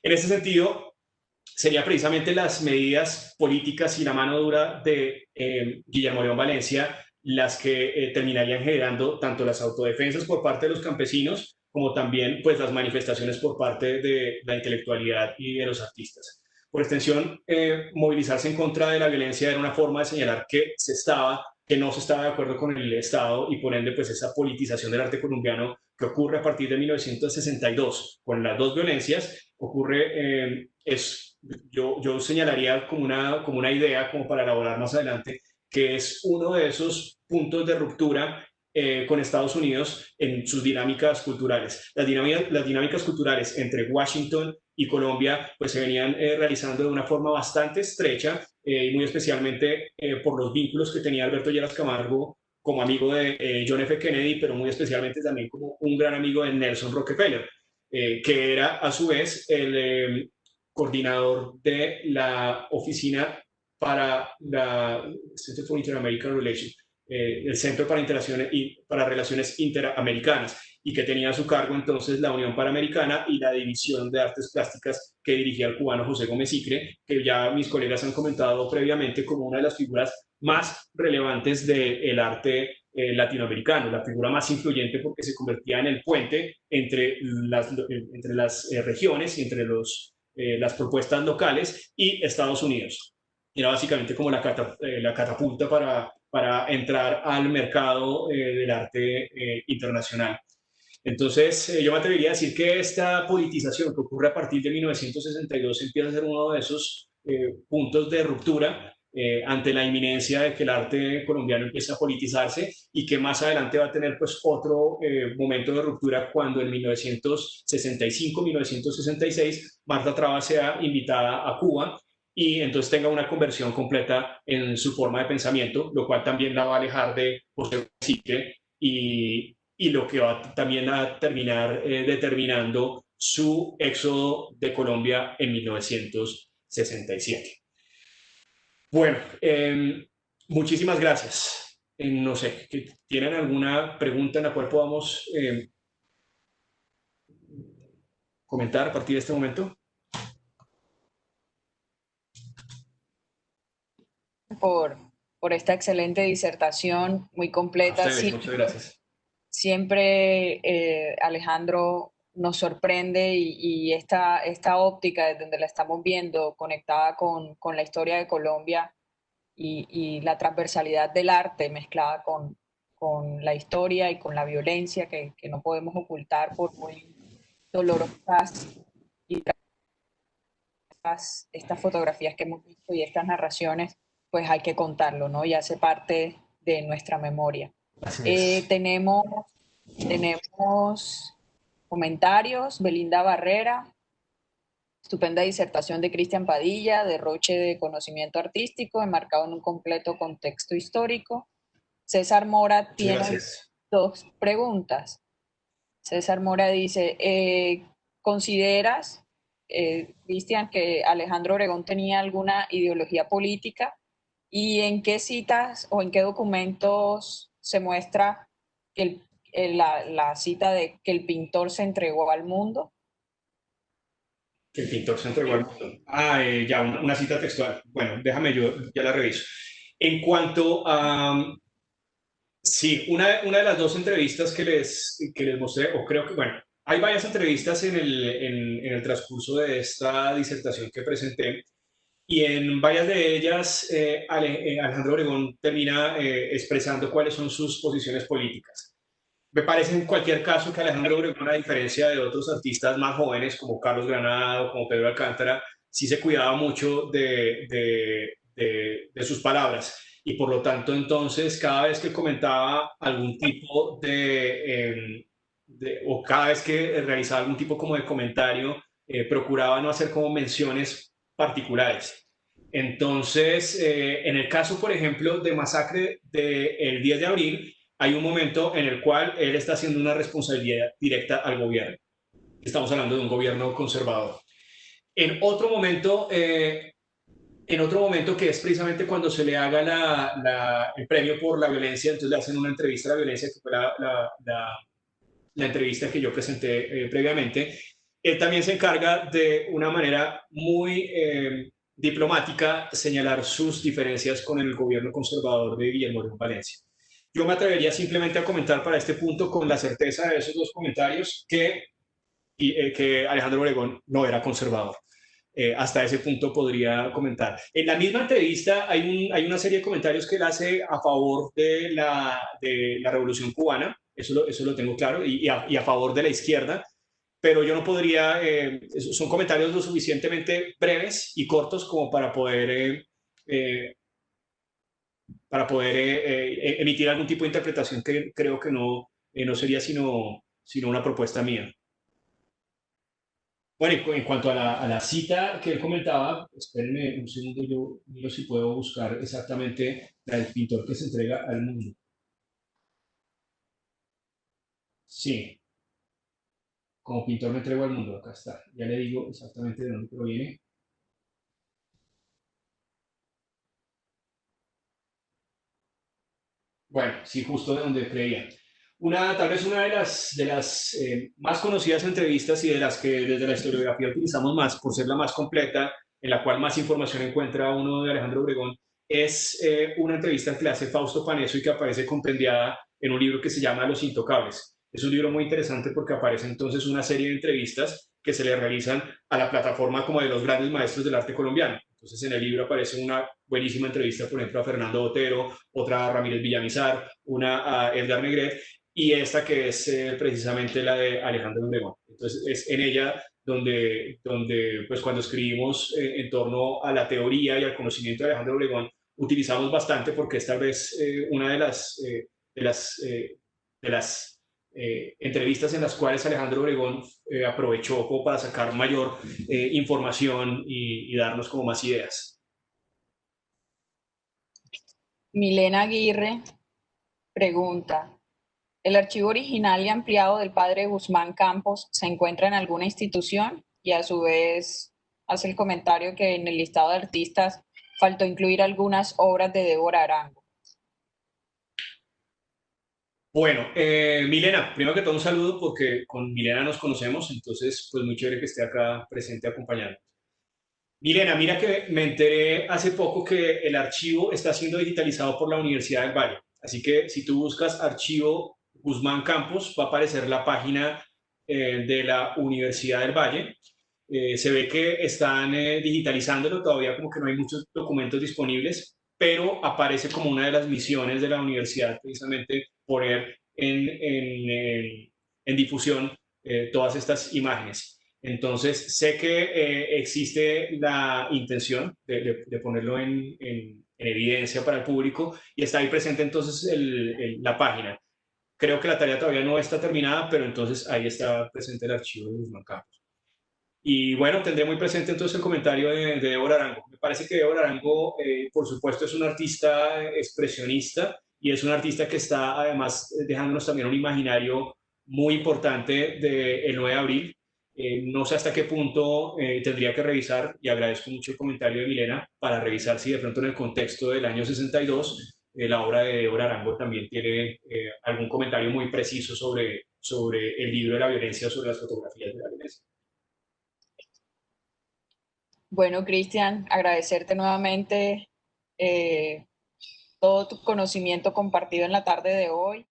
En ese sentido, sería precisamente las medidas políticas y la mano dura de Guillermo León Valencia las que terminarían generando tanto las autodefensas por parte de los campesinos como también pues, las manifestaciones por parte de la intelectualidad y de los artistas. Por extensión, movilizarse en contra de la violencia era una forma de señalar que no se estaba de acuerdo con el Estado y por ende pues esa politización del arte colombiano que ocurre a partir de 1962 con las dos violencias, yo señalaría como una idea como para elaborar más adelante, que es uno de esos puntos de ruptura con Estados Unidos en sus dinámicas culturales. Las dinámicas culturales entre Washington y Colombia pues se venían realizando de una forma bastante estrecha y muy especialmente por los vínculos que tenía Alberto Lleras Camargo como amigo de John F. Kennedy, pero muy especialmente también como un gran amigo de Nelson Rockefeller, que era a su vez el coordinador de la oficina para la Center for Inter-American Relations, el Centro para Relaciones Interamericanas, y que tenía a su cargo entonces la Unión Panamericana y la División de Artes Plásticas que dirigía el cubano José Gómez Sicre, que ya mis colegas han comentado previamente como una de las figuras más relevantes del arte latinoamericano, la figura más influyente porque se convertía en el puente entre las regiones y entre las propuestas locales y Estados Unidos. Era básicamente como la catapulta para entrar al mercado del arte internacional. Entonces, yo me atrevería a decir que esta politización que ocurre a partir de 1962 empieza a ser uno de esos puntos de ruptura ante la inminencia de que el arte colombiano empieza a politizarse y que más adelante va a tener pues otro momento de ruptura cuando en 1965-1966 Marta Traba sea invitada a Cuba y entonces tenga una conversión completa en su forma de pensamiento, lo cual también la va a alejar de José Sique y lo que va también a terminar determinando su éxodo de Colombia en 1967. Bueno, muchísimas gracias. No sé, ¿tienen alguna pregunta en la cual podamos comentar a partir de este momento? Por esta excelente disertación, muy completa. Ustedes, muchas gracias. Siempre Alejandro nos sorprende y esta óptica desde donde la estamos viendo conectada con la historia de Colombia y la transversalidad del arte mezclada con la historia y con la violencia que no podemos ocultar por muy dolorosas y estas fotografías que hemos visto y estas narraciones, pues hay que contarlo, ¿no? Y hace parte de nuestra memoria. Tenemos comentarios. Belinda Barrera, estupenda disertación de Cristian Padilla, derroche de conocimiento artístico enmarcado en un completo contexto histórico. César Mora tiene dos preguntas. César Mora dice, ¿consideras, Cristian, que Alejandro Obregón tenía alguna ideología política? ¿Y en qué citas o en qué documentos se muestra que la cita de que el pintor se entregó al mundo? Que el pintor se entregó al mundo. Ya, una cita textual. Bueno, déjame, yo ya la reviso. En cuanto a... Sí, una de las dos entrevistas que les mostré, o creo que, bueno, hay varias entrevistas en el transcurso de esta disertación que presenté, y en varias de ellas Alejandro Obregón termina expresando cuáles son sus posiciones políticas. Me parece en cualquier caso que Alejandro Obregón, a diferencia de otros artistas más jóvenes como Carlos Granado, como Pedro Alcántara, sí se cuidaba mucho de sus palabras y por lo tanto entonces cada vez que comentaba algún tipo o cada vez que realizaba algún tipo como de comentario, procuraba no hacer como menciones particulares. Entonces, en el caso, por ejemplo, de Masacre del 10 de abril, hay un momento en el cual él está haciendo una responsabilidad directa al gobierno. Estamos hablando de un gobierno conservador. En otro momento, que es precisamente cuando se le haga el premio por la violencia, entonces le hacen una entrevista a la violencia, que fue la entrevista que yo presenté previamente. Él también se encarga de una manera muy diplomática señalar sus diferencias con el gobierno conservador de Guillermo León Valencia. Yo me atrevería simplemente a comentar para este punto con la certeza de esos dos comentarios que Alejandro Obregón no era conservador. Hasta ese punto podría comentar. En la misma entrevista hay una serie de comentarios que él hace a favor de la Revolución Cubana, eso lo tengo claro, y a favor de la izquierda, pero yo no podría, son comentarios lo suficientemente breves y cortos como eh, para poder emitir algún tipo de interpretación que creo que no sería sino una propuesta mía. Bueno, en cuanto a la cita que él comentaba, espérenme un segundo, yo miro si puedo buscar exactamente la del pintor que se entrega al mundo. Sí, como pintor me entrego al mundo, acá está. Ya le digo exactamente de dónde proviene. Bueno, sí, justo de donde creía. Tal vez una de las más conocidas entrevistas y de las que desde la historiografía utilizamos más por ser la más completa, en la cual más información encuentra uno de Alejandro Obregón, es una entrevista que le hace Fausto Paneso y que aparece compendiada en un libro que se llama Los Intocables. Es un libro muy interesante porque aparece entonces una serie de entrevistas que se le realizan a la plataforma como de los grandes maestros del arte colombiano. Entonces en el libro aparece una buenísima entrevista, por ejemplo, a Fernando Botero, otra a Ramírez Villamizar, una a Edgar Negret y esta que es precisamente la de Alejandro Obregón. Entonces es en ella donde pues cuando escribimos en torno a la teoría y al conocimiento de Alejandro Obregón, utilizamos bastante porque es tal vez una de las, eh, de las entrevistas en las cuales Alejandro Obregón aprovechó como para sacar mayor información y darnos como más ideas. Milena Aguirre pregunta, ¿el archivo original y ampliado del padre Guzmán Campos se encuentra en alguna institución? Y a su vez hace el comentario que en el listado de artistas faltó incluir algunas obras de Débora Arango. Bueno, Milena, primero que todo un saludo porque con Milena nos conocemos, entonces pues muy chévere que esté acá presente acompañando. Milena, mira que me enteré hace poco que el archivo está siendo digitalizado por la Universidad del Valle. Así que si tú buscas archivo Guzmán Campos, va a aparecer la página de la Universidad del Valle. Se ve que están digitalizándolo, todavía como que no hay muchos documentos disponibles, pero aparece como una de las misiones de la universidad precisamente poner en difusión todas estas imágenes. Entonces, sé que existe la intención de ponerlo en evidencia para el público y está ahí presente entonces la página. Creo que la tarea todavía no está terminada, pero entonces ahí está presente el archivo de Guzmán Campos. Y bueno, tendré muy presente entonces el comentario de Débora Arango. Me parece que Débora Arango, por supuesto, es una artista expresionista y es una artista que está además dejándonos también un imaginario muy importante del 9 de abril. No sé hasta qué punto tendría que revisar, y agradezco mucho el comentario de Milena, para revisar si de pronto en el contexto del año 62 la obra de Débora Arango también tiene algún comentario muy preciso sobre el libro de la violencia, sobre las fotografías de la violencia. Bueno, Cristian, agradecerte nuevamente todo tu conocimiento compartido en la tarde de hoy.